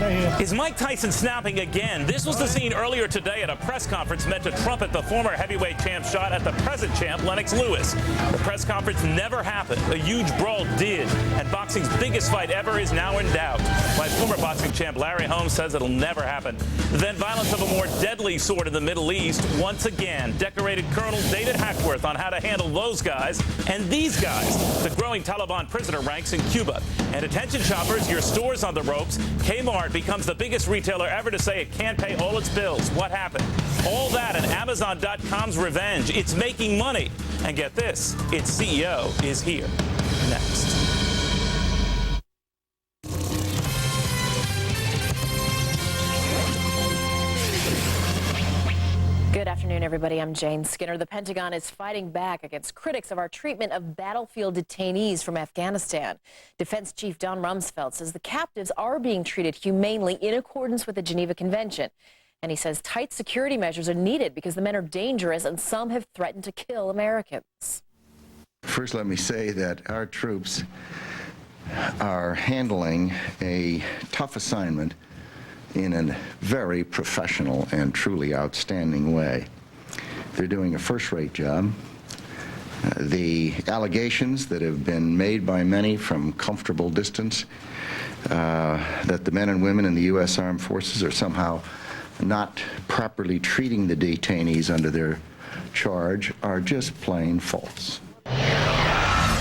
Is Mike Tyson snapping again? This was the scene earlier today at a press conference meant to trumpet the former heavyweight champ shot at the present champ, Lennox Lewis. The press conference never happened. A huge brawl did, and boxing's biggest fight ever is now in doubt. My former boxing champ Larry Holmes says it'll never happen. Then violence of a more deadly sort in the Middle East. Once again, decorated Colonel David Hackworth on how to handle those guys and these guys. The growing Taliban prisoner ranks in Cuba. And attention shoppers, your store's on the ropes. Kmart becomes the biggest retailer ever to say it can't pay all its bills. What happened? All that and Amazon.com's revenge. It's making money. And get this, its CEO is here. Next. Good afternoon, everybody. I'm Jane Skinner. The Pentagon is fighting back against critics of our treatment of battlefield detainees from Afghanistan. Defense Chief Don Rumsfeld says the captives are being treated humanely in accordance with the Geneva Convention. And he says tight security measures are needed because the men are dangerous and some have threatened to kill Americans. First, let me say that our troops are handling a tough assignment in a very professional and truly outstanding way. They're doing a first-rate job. The allegations that have been made by many from comfortable distance that the men and women in the U.S. Armed Forces are somehow not properly treating the detainees under their charge are just plain false.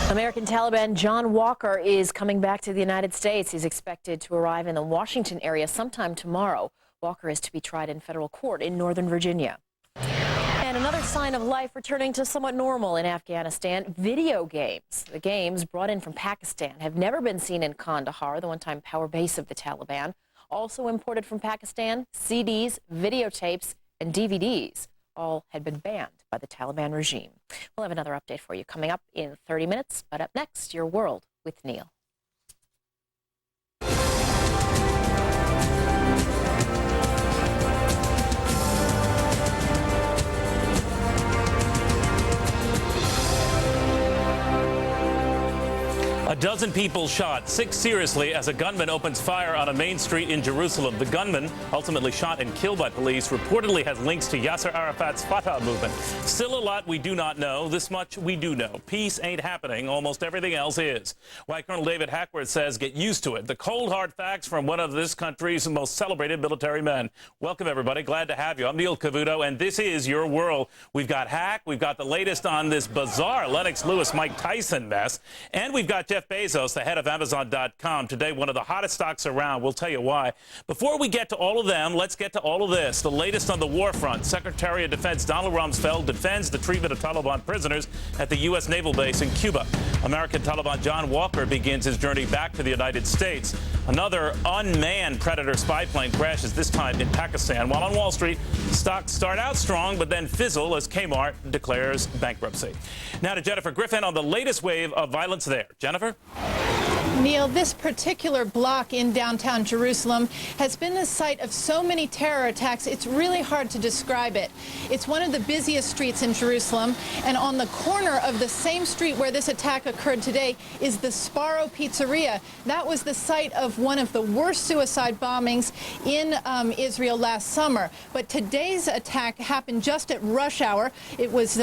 American Taliban John Walker is coming back to the United States. He's expected to arrive in the Washington area sometime tomorrow. Walker is to be tried in federal court in Northern Virginia. And another sign of life returning to somewhat normal in Afghanistan, video games. The games brought in from Pakistan have never been seen in Kandahar, the one-time power base of the Taliban. Also imported from Pakistan, CDs, videotapes, and DVDs. All had been banned by the Taliban regime. We'll have another update for you coming up in 30 minutes. But up next, Your World with Neil. A dozen people shot, 6 seriously, as a gunman opens fire on a main street in Jerusalem. The gunman, ultimately shot and killed by police, reportedly has links to Yasser Arafat's Fatah movement. Still a lot we do not know. This much we do know. Peace ain't happening. Almost everything else is. Why Colonel David Hackworth says get used to it. The cold, hard facts from one of this country's most celebrated military men. Welcome, everybody. Glad to have you. I'm Neil Cavuto, and this is Your World. We've got Hack. We've got the latest on this bizarre Lennox Lewis-Mike Tyson mess. And we've got Jeff Bezos, the head of Amazon.com. Today, one of the hottest stocks around. We'll tell you why. Before we get to all of them, let's get to all of this. The latest on the war front. Secretary of Defense Donald Rumsfeld defends the treatment of Taliban prisoners at the U.S. naval base in Cuba. American Taliban John Walker begins his journey back to the United States. Another unmanned Predator spy plane crashes, this time in Pakistan. While on Wall Street, stocks start out strong but then fizzle as Kmart declares bankruptcy. Now to Jennifer Griffin on the latest wave of violence there. Jennifer? Neil, this particular block in downtown Jerusalem has been the site of so many terror attacks, it's really hard to describe it. It's one of the busiest streets in Jerusalem, and on the corner of the same street where this attack occurred today is the Sparrow Pizzeria. That was the site of one of the worst suicide bombings in Israel last summer. But today's attack happened just at rush hour. It was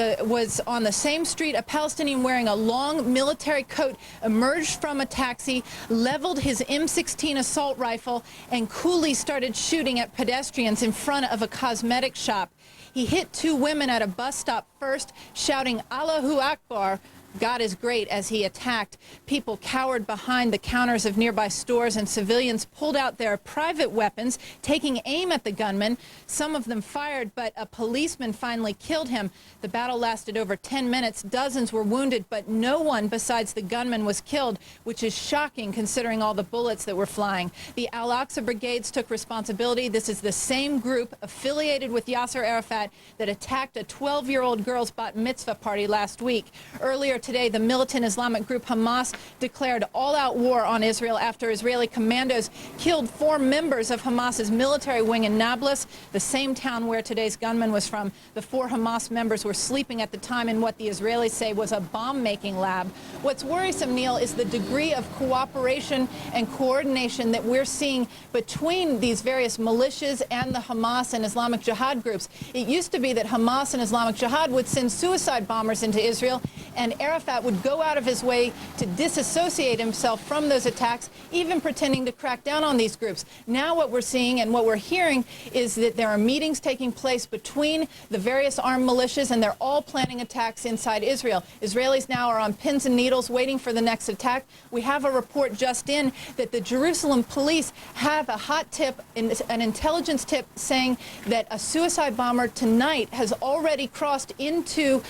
on the same street. A Palestinian wearing a long military coat emerged from a taxi, leveled his M16 assault rifle, and coolly started shooting at pedestrians in front of a cosmetic shop. He hit 2 women at a bus stop first, shouting Allahu Akbar, God is great, as he attacked. People cowered behind the counters of nearby stores, and civilians pulled out their private weapons, taking aim at the gunman. Some of them fired, but a policeman finally killed him. The battle lasted over 10 minutes. Dozens were wounded, but no one besides the gunman was killed, which is shocking considering all the bullets that were flying. The Al-Aqsa Brigades took responsibility. This is the same group affiliated with Yasser Arafat that attacked a 12-year-old girl's bat mitzvah party last week. Earlier today, the militant Islamic group Hamas declared all-out war on Israel after Israeli commandos killed 4 members of Hamas's military wing in Nablus, the same town where today's gunman was from. The 4 Hamas members were sleeping at the time in what the Israelis say was a bomb-making lab. What's worrisome, Neil, is the degree of cooperation and coordination that we're seeing between these various militias and the Hamas and Islamic Jihad groups. It used to be that Hamas and Islamic Jihad would send suicide bombers into Israel, and Arafat would go out of his way to disassociate himself from those attacks, even pretending to crack down on these groups. Now what we're seeing and what we're hearing is that there are meetings taking place between the various armed militias, and they're all planning attacks inside Israel. Israelis now are on pins and needles waiting for the next attack. We have a report just in that the Jerusalem police have a hot tip, an intelligence tip, saying that a suicide bomber tonight has already crossed into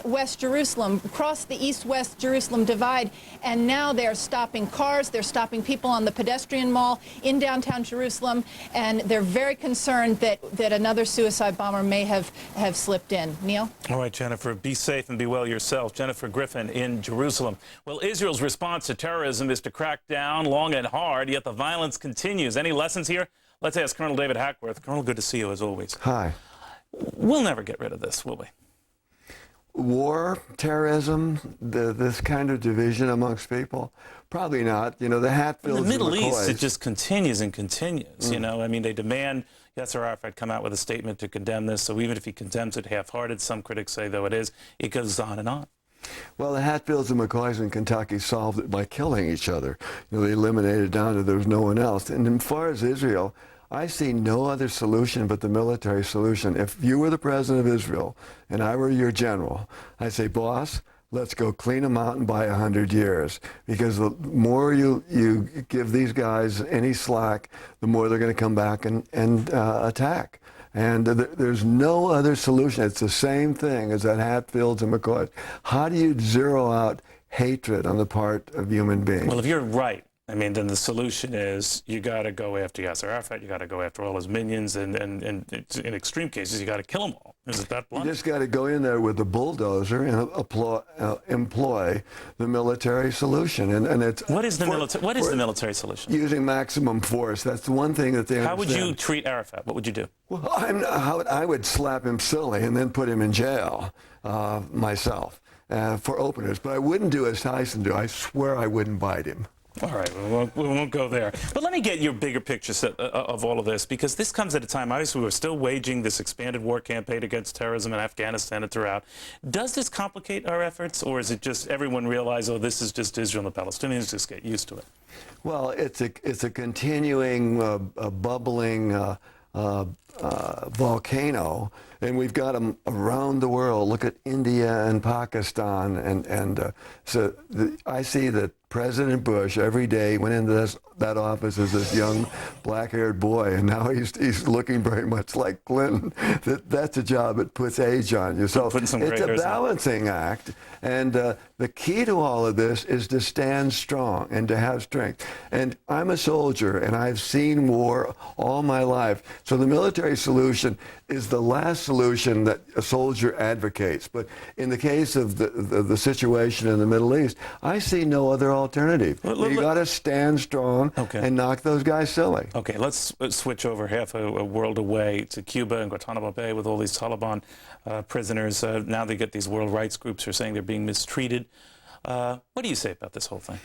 West Jerusalem, crossed the east-west Jerusalem divide, and now they're stopping cars, they're stopping people on the pedestrian mall in downtown Jerusalem, and they're very concerned that another suicide bomber may have slipped in. Neil? All right, Jennifer, be safe and be well yourself. Jennifer Griffin in Jerusalem. Well, Israel's response to terrorism is to crack down long and hard, yet the violence continues. Any lessons here? Let's ask Colonel David Hackworth. Colonel, good to see you as always. Hi. We'll never get rid of this, will we? War, terrorism, this kind of division amongst people? Probably not. You know, the Hatfields In the Middle and East, McCoys. it just continues and continues. You know, I mean, they demand Yasser Arafat come out with a statement to condemn this. So even if he condemns it half-hearted, some critics say, though it is, it goes on and on. Well, the Hatfields and McCoys in Kentucky solved it by killing each other. You know, they eliminated down to there was no one else. And as far as Israel, I see no other solution but the military solution. If you were the president of Israel and I were your general, I'd say, boss, let's go clean them out and buy 100 years. Because the more you give these guys any slack, the more they're going to come back and attack. And there's no other solution. It's the same thing as that Hatfields and McCoys. How do you zero out hatred on the part of human beings? Well, if you're right, I mean, then the solution is you got to go after Yasser Arafat, you got to go after all his minions, and in extreme cases, you got to kill them all. Is it that blunt? You just got to go in there with the bulldozer and employ the military solution. And it's What is the military solution? Using maximum force. That's the one thing that they understand. How would you treat Arafat? What would you do? Well, I would slap him silly and then put him in jail myself for openers. But I wouldn't do as Tyson do. I swear I wouldn't bite him. All right, we won't go there. But let me get your bigger picture of all of this, because this comes at a time, obviously, we're still waging this expanded war campaign against terrorism in Afghanistan and throughout. Does this complicate our efforts, or is it just everyone realize, oh, this is just Israel and the Palestinians, just get used to it? Well, it's a continuing, bubbling volcano, and we've got them around the world. Look at India and Pakistan, I see that President Bush every day went into that office as this young black-haired boy, and now he's looking very much like Clinton. That's a job that puts age on you. So it's a balancing act, and the key to all of this is to stand strong and to have strength. And I'm a soldier, and I've seen war all my life. So the military solution is the last solution that a soldier advocates. But in the case of the situation in the Middle East, I see no other alternative. You got to stand strong and knock those guys silly. Okay, let's switch over half a world away to Cuba and Guantanamo Bay with all these Taliban prisoners. Now they get these world rights groups who are saying they're being mistreated. What do you say about this whole thing?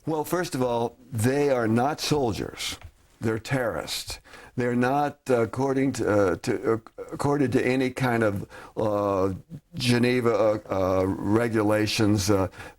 Well, first of all, they are not soldiers. They're terrorists. They're not, according to any kind of Geneva regulations,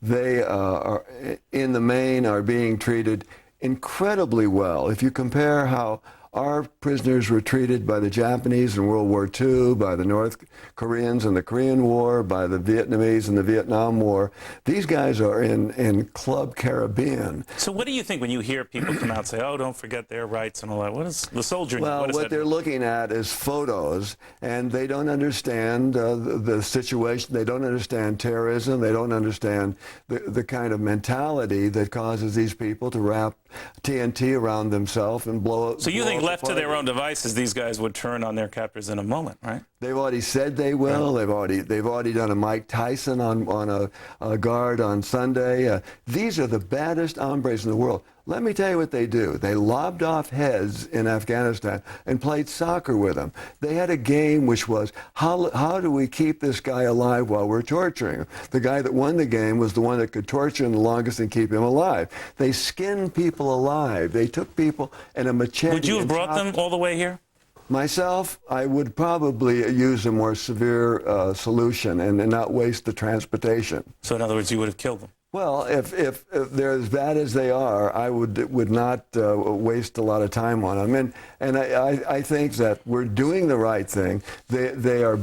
they are, in the main, are being treated incredibly well. If you compare how our prisoners were treated by the Japanese in World War II, by the North Koreans in the Korean War, by the Vietnamese in the Vietnam War. These guys are in Club Caribbean. So what do you think when you hear people come out and say, oh, don't forget their rights and all that? What is the soldier? Well, what they're looking at is photos, and they don't understand the situation. They don't understand terrorism. They don't understand the kind of mentality that causes these people to wrap TNT around themselves and blow up. So you think left to their own devices, these guys would turn on their captors in a moment, right? They've already said they will. Right. They've already done a Mike Tyson on a guard on Sunday. These are the baddest hombres in the world. Let me tell you what they do. They lobbed off heads in Afghanistan and played soccer with them. They had a game which was, how do we keep this guy alive while we're torturing him? The guy that won the game was the one that could torture him the longest and keep him alive. They skinned people alive. They took people and a machete. Would you have brought them all the way here? Myself, I would probably use a more severe solution and not waste the transportation. So in other words, you would have killed them? Well, if they're as bad as they are, I would not waste a lot of time on them. And I think that we're doing the right thing. They are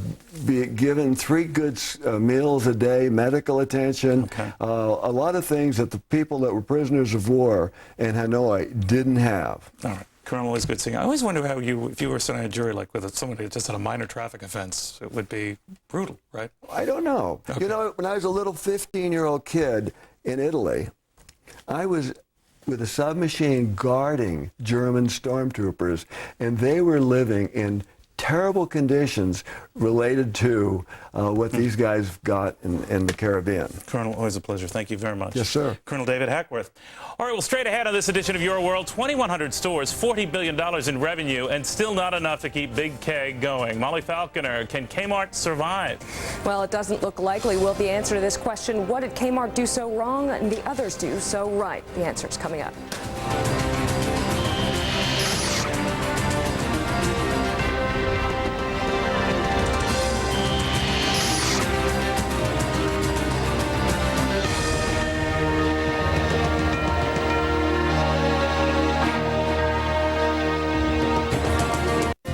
being given 3 good meals a day, medical attention, a lot of things that the people that were prisoners of war in Hanoi didn't have. All right. Colonel, always good seeing you. I always wonder how if you were sitting on a jury like with somebody just had a minor traffic offense, it would be brutal, right? I don't know. Okay. You know, when I was a little 15-year-old kid in Italy, I was with a submachine guarding German stormtroopers, and they were living in terrible conditions related to what these guys got in the Caribbean. Colonel, always a pleasure. Thank you very much. Yes, sir. Colonel David Hackworth. All right, well, straight ahead on this edition of Your World, 2,100 stores, $40 billion in revenue, and still not enough to keep Big K going. Molly Falconer, can Kmart survive? Well, it doesn't look likely. Will the answer to this question, what did Kmart do so wrong and the others do so right? The answer is coming up.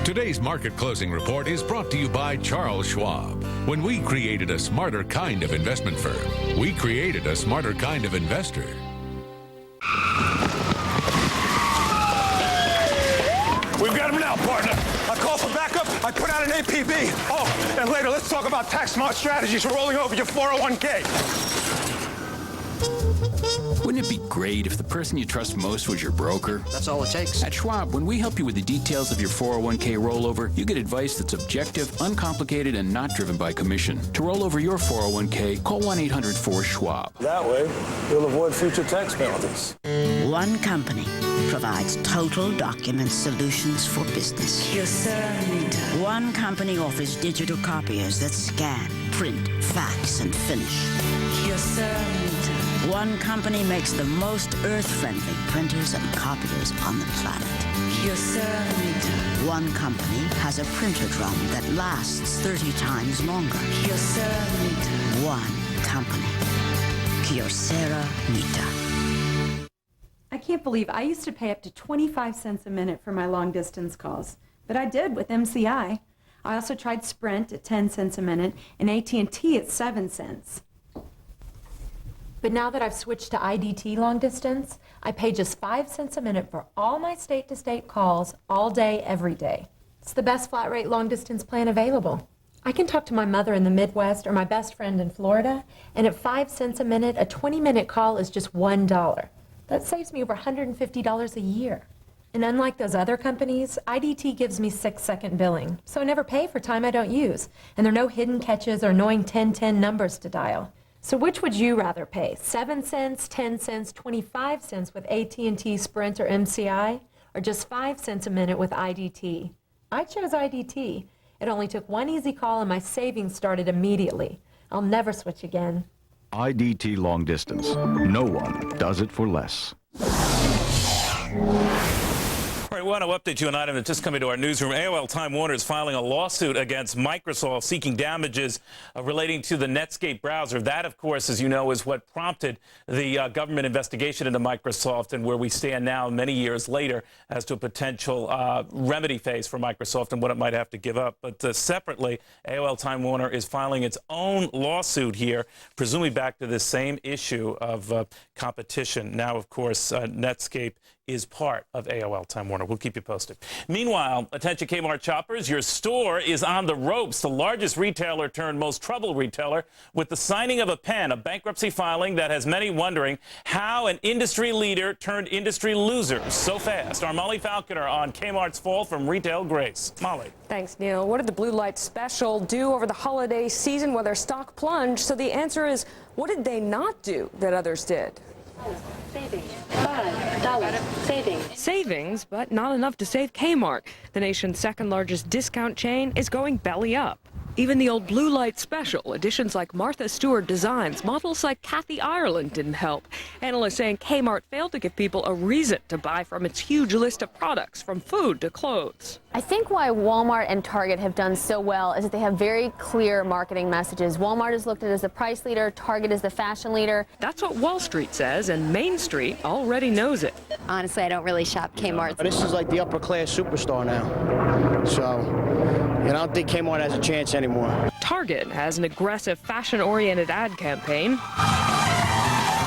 Today's Market Closing Report is brought to you by Charles Schwab. When we created a smarter kind of investment firm, we created a smarter kind of investor. We've got him now, partner. I call for backup. I put out an APB. Oh, and later, let's talk about tax smart strategies for rolling over your 401k. Wouldn't it be great if the person you trust most was your broker? That's all it takes. At Schwab, when we help you with the details of your 401k rollover, you get advice that's objective, uncomplicated, and not driven by commission. To roll over your 401k, call 1-800-4-SCHWAB. That way, you'll avoid future tax penalties. One company provides total document solutions for business. One company offers digital copiers that scan, print, fax, and finish. One company makes the most earth-friendly printers and copiers on the planet. One company has a printer drum that lasts 30 times longer. One company. Kyocera Mita. I can't believe I used to pay up to 25 cents a minute for my long-distance calls, but I did with MCI. I also tried Sprint at 10 cents a minute and AT&T at 7 cents. But now that I've switched to IDT long distance, I pay just 5 cents a minute for all my state-to-state calls all day, every day. It's the best flat rate long distance plan available. I can talk to my mother in the Midwest or my best friend in Florida, and at 5 cents a minute, a 20-minute call is just $1. That saves me over $150 a year. And unlike those other companies, IDT gives me 6-second billing, so I never pay for time I don't use, and there are no hidden catches or annoying 1010 numbers to dial. So which would you rather pay? 7 cents, 10 cents, 25 cents with AT&T, Sprint, or MCI? Or just 5 cents a minute with IDT? I chose IDT. It only took one easy call and my savings started immediately. I'll never switch again. IDT long distance. No one does it for less. All right, we want to update you on an item that's just come into our newsroom. AOL Time Warner is filing a lawsuit against Microsoft seeking damages relating to the Netscape browser. That, of course, as you know, is what prompted the government investigation into Microsoft and where we stand now many years later as to a potential remedy phase for Microsoft and what it might have to give up. But separately, AOL Time Warner is filing its own lawsuit here, presumably back to this same issue of competition. Now, of course, Netscape is part of AOL Time Warner. We'll keep you posted. Meanwhile, attention Kmart shoppers, your store is on the ropes. The largest retailer turned most troubled retailer with the signing of a pen, a bankruptcy filing that has many wondering how an industry leader turned industry loser so fast. Our Molly Falconer on Kmart's fall from retail grace. Molly. Thanks, Neil. What did the Blue Light Special do over the holiday season while their stock plunged? So the answer is, what did they not do that others did? Savings. $5 savings. Savings, but not enough to save Kmart. The nation's second largest discount chain is going belly up. Even the old Blue Light Special, editions like Martha Stewart designs, models like Kathy Ireland didn't help. Analysts saying Kmart failed to give people a reason to buy from its huge list of products, from food to clothes. I think why Walmart and Target have done so well is that they have very clear marketing messages. Walmart is looked at as the price leader, Target is the fashion leader. That's what Wall Street says, and Main Street already knows it. Honestly, I don't really shop Kmart. This is like the upper class superstore now. So, I don't think Kmart has a chance anymore. Target has an aggressive fashion-oriented ad campaign.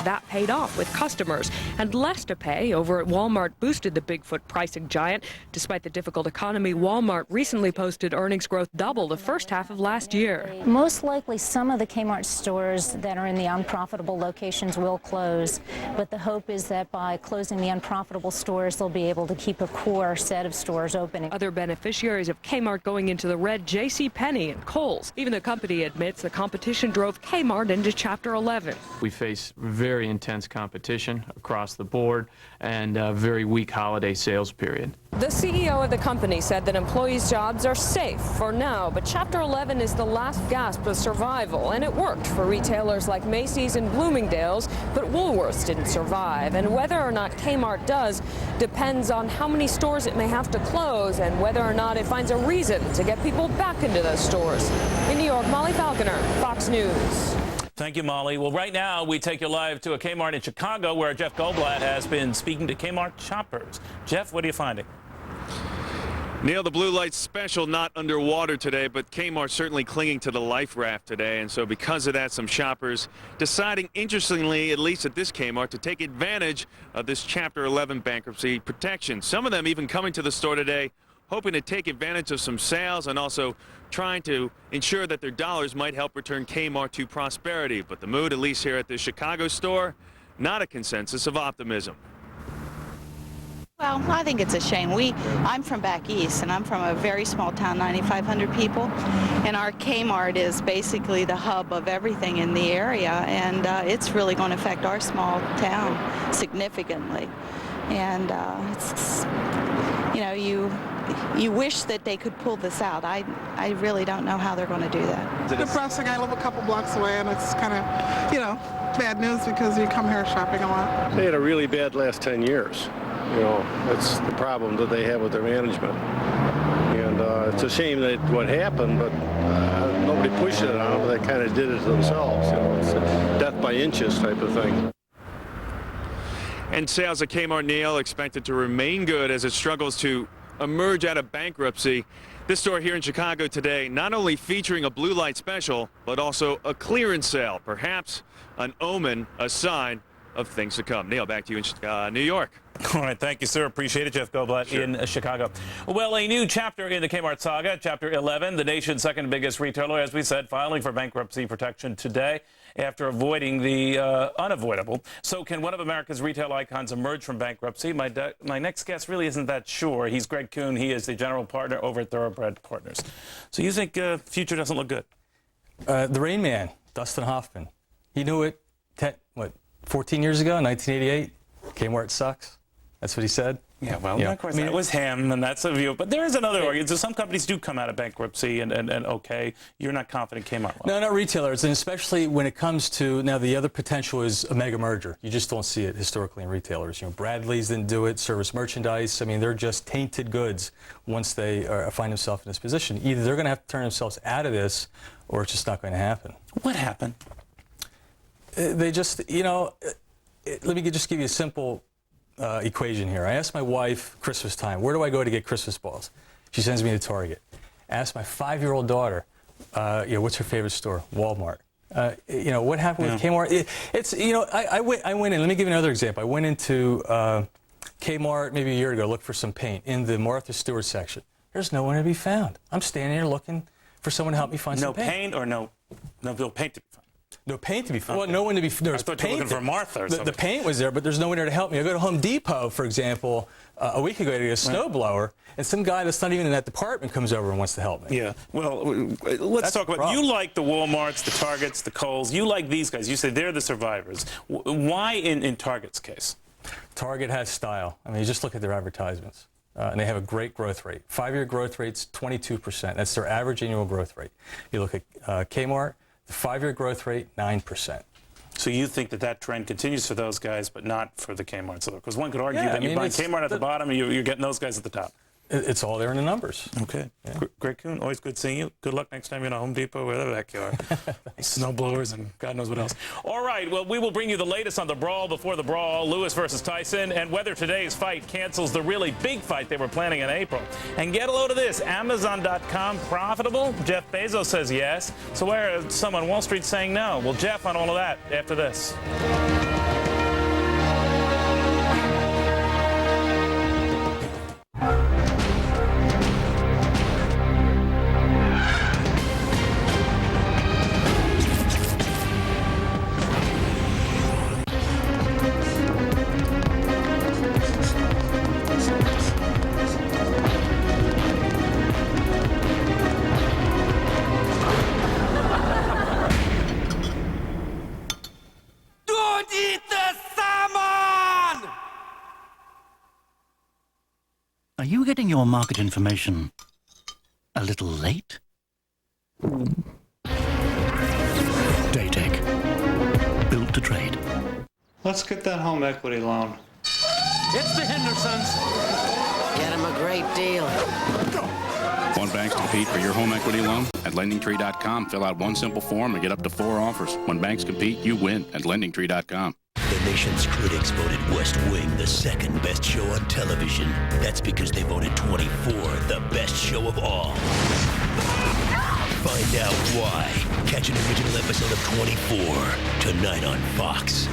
That paid off with customers, and less to pay over at Walmart boosted the Bigfoot pricing giant. Despite the difficult economy, Walmart recently posted earnings growth double the first half of last year. Most likely some of the Kmart stores that are in the unprofitable locations will close, but the hope is that by closing the unprofitable stores, they'll be able to keep a core set of stores opening. Other beneficiaries of Kmart going into the red, JCPenney and Kohl's. Even the company admits the competition drove Kmart into Chapter 11. We face very intense competition across the board and a very weak holiday sales period. The CEO of the company said that employees' jobs are safe for now, but Chapter 11 is the last gasp of survival, and it worked for retailers like Macy's and Bloomingdale's, but Woolworths didn't survive. And whether or not Kmart does depends on how many stores it may have to close and whether or not it finds a reason to get people back into those stores. In New York, Molly Falconer, Fox News. Thank you, Molly. Well, right now, we take you live to a Kmart in Chicago where Jeff Goldblatt has been speaking to Kmart shoppers. Jeff, what are you finding? Neil, the Blue Light Special not underwater today, but Kmart certainly clinging to the life raft today. And so because of that, some shoppers deciding, interestingly, at least at this Kmart, to take advantage of this Chapter 11 bankruptcy protection. Some of them even coming to the store today hoping to take advantage of some sales and also trying to ensure that their dollars might help return Kmart to prosperity. But the mood, at least here at the Chicago store, not a consensus of optimism. Well, I think it's a shame. I'm from back east, and I'm from a very small town, 9,500 people, and our Kmart is basically the hub of everything in the area, and it's really going to affect our small town significantly. And it's, you know, you wish that they could pull this out. I really don't know how they're going to do that. Depressing. I live a couple blocks away, and it's kind of, you know, bad news because you come here shopping a lot. They had a really bad last 10 years. You know, that's the problem that they have with their management. And it's a shame that what happened, but nobody pushed it on them. They kind of did it themselves. You know, it's a death by inches type of thing. And sales at Kmart, Neil, expected to remain good as it struggles to emerge out of bankruptcy. This store here in Chicago today, not only featuring a Blue Light Special, but also a clearance sale, perhaps an omen, a sign of things to come. Neil, back to you in New York. All right, thank you, sir. Appreciate it, Jeff Goldblatt in Chicago. Well, a new chapter in the Kmart saga, Chapter 11, the nation's second biggest retailer, as we said, filing for bankruptcy protection today after avoiding the unavoidable. So can one of America's retail icons emerge from bankruptcy? My next guest really isn't that sure. He's Greg Kuhn. He is the general partner over at Thoroughbred Partners. So you think future doesn't look good? The Rain Man, Dustin Hoffman. He knew it 14 years ago, 1988. Kmart sucks. That's what he said. Yeah, well, of course, that was him, and that's a view. But there is another argument. So some companies do come out of bankruptcy, and okay, you're not confident Kmart will. No, not retailers, and especially when it comes to, now the other potential is a mega merger. You just don't see it historically in retailers. You know, Bradley's didn't do it, Service Merchandise. I mean, they're just tainted goods once they find themselves in this position. Either they're going to have to turn themselves out of this, or it's just not going to happen. What happened? They just, you know, let me just give you a simple equation here. I asked my wife Christmas time, where do I go to get Christmas balls? She sends me to Target. I asked my 5-year-old daughter, you know, what's her favorite store? Walmart. You know, what happened with Kmart? It's, you know, I went in, let me give you another example. I went into Kmart, maybe a year ago, looked for some paint in the Martha Stewart section. There's no one to be found. I'm standing here looking for someone to help me find some paint. No paint or no paint to be found? No paint to be found. Well, no one to be found. I thought you were looking for Martha or something. The paint was there, but there's no one there to help me. I go to Home Depot, for example, a week ago to get a snowblower, and some guy that's not even in that department comes over and wants to help me. Yeah. Well, let's talk about, you like the Walmarts, the Targets, the Kohl's. You like these guys. You say they're the survivors. Why in Target's case? Target has style. I mean, you just look at their advertisements. And they have a great growth rate. 5-year growth rate's 22%. That's their average annual growth rate. You look at Kmart, the 5-year growth rate, 9%. So you think that trend continues for those guys, but not for the Kmarts? Because one could argue that you buy Kmart at the bottom and you're getting those guys at the top. It's all there in the numbers. Okay. Yeah. Greg Kuhn, always good seeing you. Good luck next time you're in a Home Depot, wherever the heck you are. Snow blowers and God knows what else. All right, well, we will bring you the latest on the brawl before the brawl, Lewis versus Tyson, and whether today's fight cancels the really big fight they were planning in April. And get a load of this, Amazon.com profitable? Jeff Bezos says yes. So where is some on Wall Street saying no? Well, Jeff on all of that after this. Are you getting your market information a little late? Daytech. Built to trade. Let's get that home equity loan. It's the Hendersons. Get him a great deal. Want banks to compete for your home equity loan? At LendingTree.com, fill out one simple form and get up to 4 offers. When banks compete, you win at LendingTree.com. The nation's critics voted West Wing the second best show on television. That's because they voted 24 the best show of all. Find out why. Catch an original episode of 24 tonight on Fox.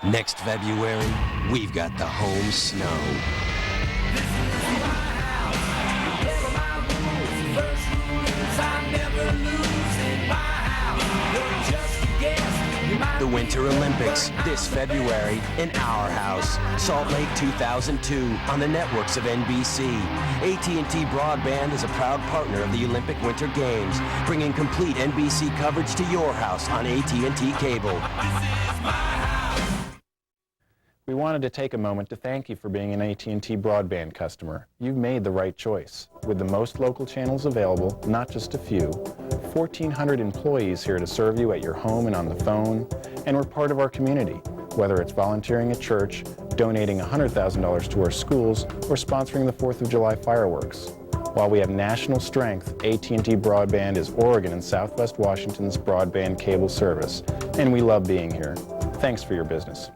Next February, we've got the home snow. The Winter Olympics this February in our house, Salt Lake 2002, on the networks of NBC. AT&T Broadband is a proud partner of the Olympic Winter Games, bringing complete NBC coverage to your house on AT&T Cable. We wanted to take a moment to thank you for being an AT&T Broadband customer. You've made the right choice. With the most local channels available, not just a few, 1,400 employees here to serve you at your home and on the phone, and we're part of our community, whether it's volunteering at church, donating $100,000 to our schools, or sponsoring the 4th of July fireworks. While we have national strength, AT&T Broadband is Oregon and Southwest Washington's broadband cable service, and we love being here. Thanks for your business.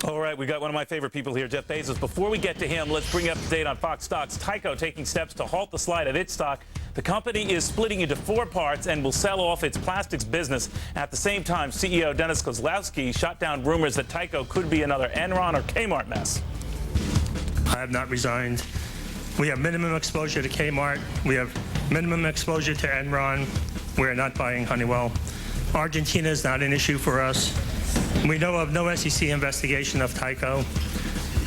All right, we got one of my favorite people here, Jeff Bezos. Before we get to him, let's bring up to date on Fox Stocks. Tyco taking steps to halt the slide of its stock. The company is splitting into 4 parts and will sell off its plastics business. At the same time, CEO Dennis Kozlowski shot down rumors that Tyco could be another Enron or Kmart mess. I have not resigned. We have minimum exposure to Kmart. We have minimum exposure to Enron. We're not buying Honeywell. Argentina is not an issue for us. We know of no SEC investigation of Tyco,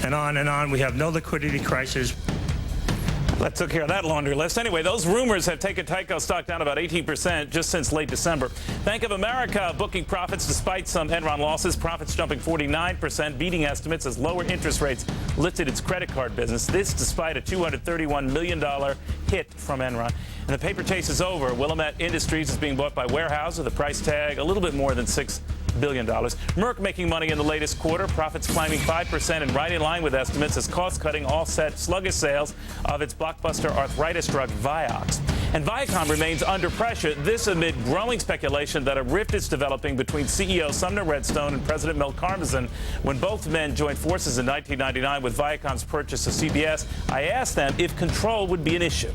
and on and on. We have no liquidity crisis. That took care of that laundry list. Anyway, those rumors have taken Tyco stock down about 18% just since late December. Bank of America booking profits despite some Enron losses. Profits jumping 49%, beating estimates as lower interest rates lifted its credit card business. This despite a $231 million hit from Enron. And the paper chase is over. Willamette Industries is being bought by Warehouse with a price tag a little bit more than $6 billion. Merck making money in the latest quarter. Profits climbing 5% and right in line with estimates as cost-cutting offset sluggish sales of its blockbuster arthritis drug Vioxx. And Viacom remains under pressure, this amid growing speculation that a rift is developing between CEO Sumner Redstone and President Mel Karmazin. When both men joined forces in 1999 with Viacom's purchase of CBS, I asked them if control would be an issue.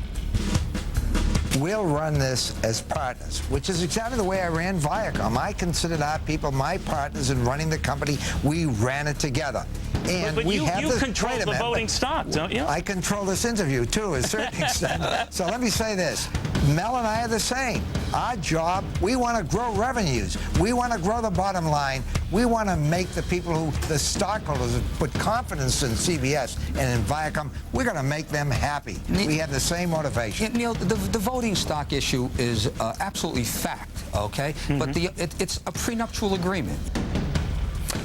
we'll run this as partners, which is exactly the way I ran Viacom. I considered our people my partners in running the company. We ran it together. And but we you have control the voting stock, don't you? I control this interview, too, to a certain extent. So let me say this. Mel and I are the same. Our job, we want to grow revenues. We want to grow the bottom line. We want to make the people the stockholders, put confidence in CBS and in Viacom, we're going to make them happy. We have the same motivation. Neil, the voting stock issue is absolutely fact, okay? But it's a prenuptial agreement.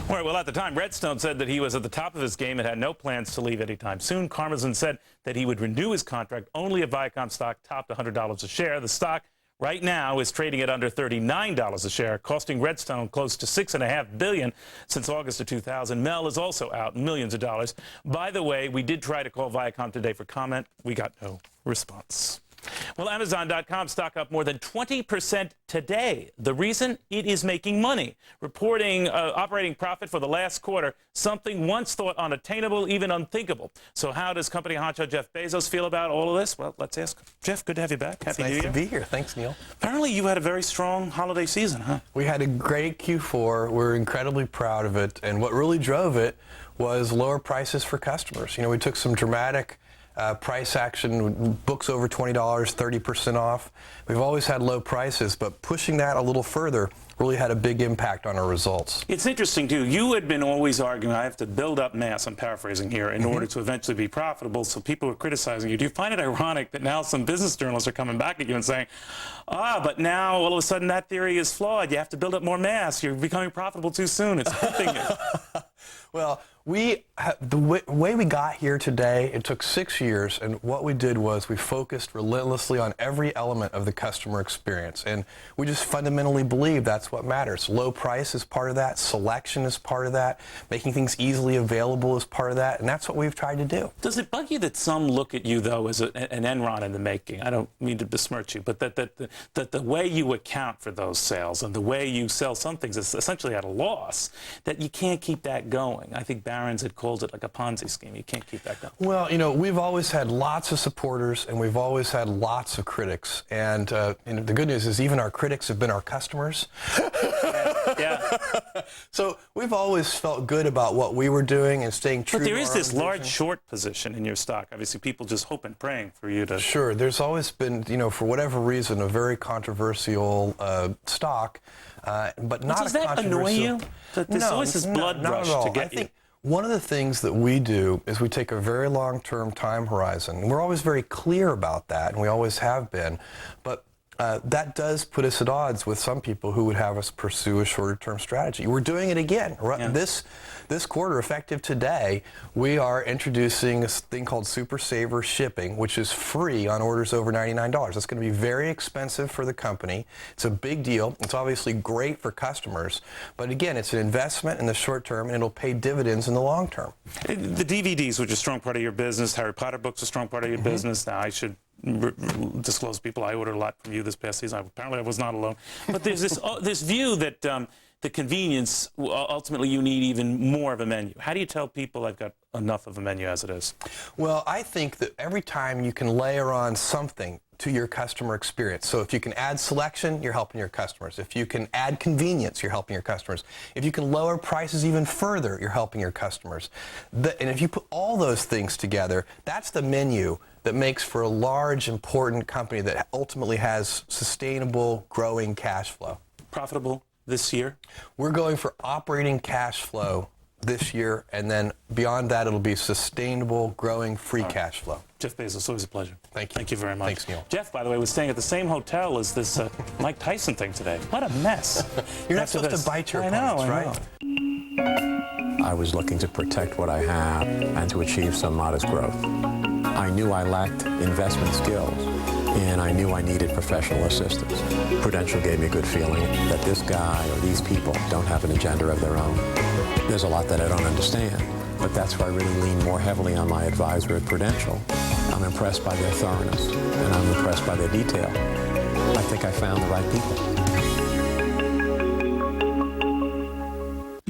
All right, well, at the time, Redstone said that he was at the top of his game and had no plans to leave anytime soon. Karmazin said that he would renew his contract only if Viacom stock topped $100 a share. The stock right now is trading at under $39 a share, costing Redstone close to $6.5 billion since August of 2000. Mel is also out millions of dollars. By the way, we did try to call Viacom today for comment. We got no response. Well, Amazon.com stock up more than 20% today. The reason? It is making money, reporting operating profit for the last quarter, something once thought unattainable, even unthinkable. So how does company honcho Jeff Bezos feel about all of this? Well, let's ask him. Jeff, good to have you back. Happy New Year. Nice to be here. Thanks, Neil. Apparently you had a very strong holiday season, huh? We had a great Q4. We're incredibly proud of it. And what really drove it was lower prices for customers. You know, we took some dramatic price action, books over $20, 30% off. We've always had low prices, but pushing that a little further really had a big impact on our results. It's interesting, too. You had been always arguing, I have to build up mass, I'm paraphrasing here, in order to eventually be profitable, so people were criticizing you. Do you find it ironic that now some business journalists are coming back at you and saying, but now all of a sudden that theory is flawed. You have to build up more mass. You're becoming profitable too soon. It's hurting you. Well, the way we got here today, it took 6 years, and what we did was we focused relentlessly on every element of the customer experience, and we just fundamentally believe that's what matters. Low price is part of that, selection is part of that, making things easily available is part of that, and that's what we've tried to do. Does it bug you that some look at you, though, as an Enron in the making? I don't mean to besmirch you, but that the way you account for those sales and the way you sell some things is essentially at a loss, that you can't keep that going. I think Barron's had called it like a Ponzi scheme. You can't keep that going. Well, you know, we've always had lots of supporters and we've always had lots of critics. And the good news is even our critics have been our customers. Yeah. So we've always felt good about what we were doing and staying true to our But there is this vision. large short position in your stock. Obviously, people just hope and praying for you to... Sure. There's always been, you know, for whatever reason, a very controversial stock, but not Does that annoy you? There's always this blood rush to get you. One of the things that we do is we take a very long-term time horizon. And we're always very clear about that, and we always have been. But that does put us at odds with some people who would have us pursue a shorter-term strategy. We're doing it again. Yeah. This quarter, effective today, we are introducing a thing called Super Saver Shipping, which is free on orders over $99. It's going to be very expensive for the company. It's a big deal. It's obviously great for customers. But again, it's an investment in the short term, and it'll pay dividends in the long term. The DVDs, which are a strong part of your business, Harry Potter books, a strong part of your business. Now, I should disclose people. I ordered a lot from you this past season. Apparently, I was not alone. But there's this view that the convenience, ultimately, you need even more of a menu. How do you tell people I've got enough of a menu as it is? Well, I think that every time you can layer on something to your customer experience. So if you can add selection, you're helping your customers. If you can add convenience, you're helping your customers. If you can lower prices even further, you're helping your customers. And if you put all those things together, that's the menu that makes for a large, important company that ultimately has sustainable, growing cash flow. Profitable this year? We're going for operating cash flow this year, and then beyond that, it'll be sustainable, growing, free cash flow. Jeff Bezos, always a pleasure. Thank you. Thank you very much. Thanks, Neil. Jeff, by the way, was staying at the same hotel as this Mike Tyson thing today. What a mess. You're not supposed to bite your opponents, right? I was looking to protect what I have and to achieve some modest growth. I knew I lacked investment skills, and I knew I needed professional assistance. Prudential gave me a good feeling that this guy or these people don't have an agenda of their own. There's a lot that I don't understand, but that's where I really lean more heavily on my advisor at Prudential. I'm impressed by their thoroughness, and I'm impressed by their detail. I think I found the right people.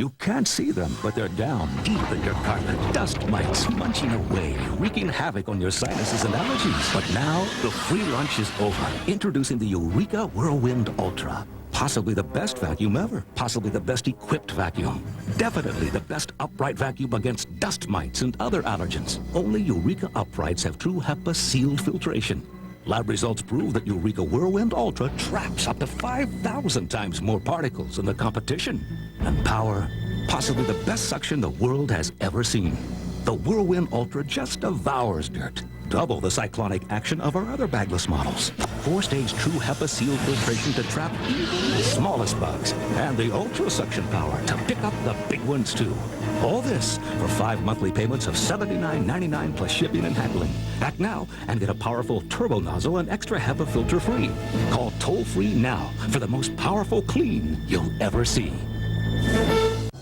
You can't see them, but they're down deep in your carpet. Dust mites munching away, wreaking havoc on your sinuses and allergies. But now, the free lunch is over. Introducing the Eureka Whirlwind Ultra. Possibly the best vacuum ever. Possibly the best equipped vacuum. Definitely the best upright vacuum against dust mites and other allergens. Only Eureka uprights have true HEPA sealed filtration. Lab results prove that Eureka Whirlwind Ultra traps up to 5,000 times more particles than the competition. And power, possibly the best suction the world has ever seen. The Whirlwind Ultra just devours dirt. Double the cyclonic action of our other bagless models. 4-stage true HEPA sealed filtration to trap even the smallest bugs. And the ultra suction power to pick up the big ones too. All this for 5 monthly payments of $79.99 plus shipping and handling. Act now and get a powerful turbo nozzle and extra HEPA filter free. Call toll-free now for the most powerful clean you'll ever see.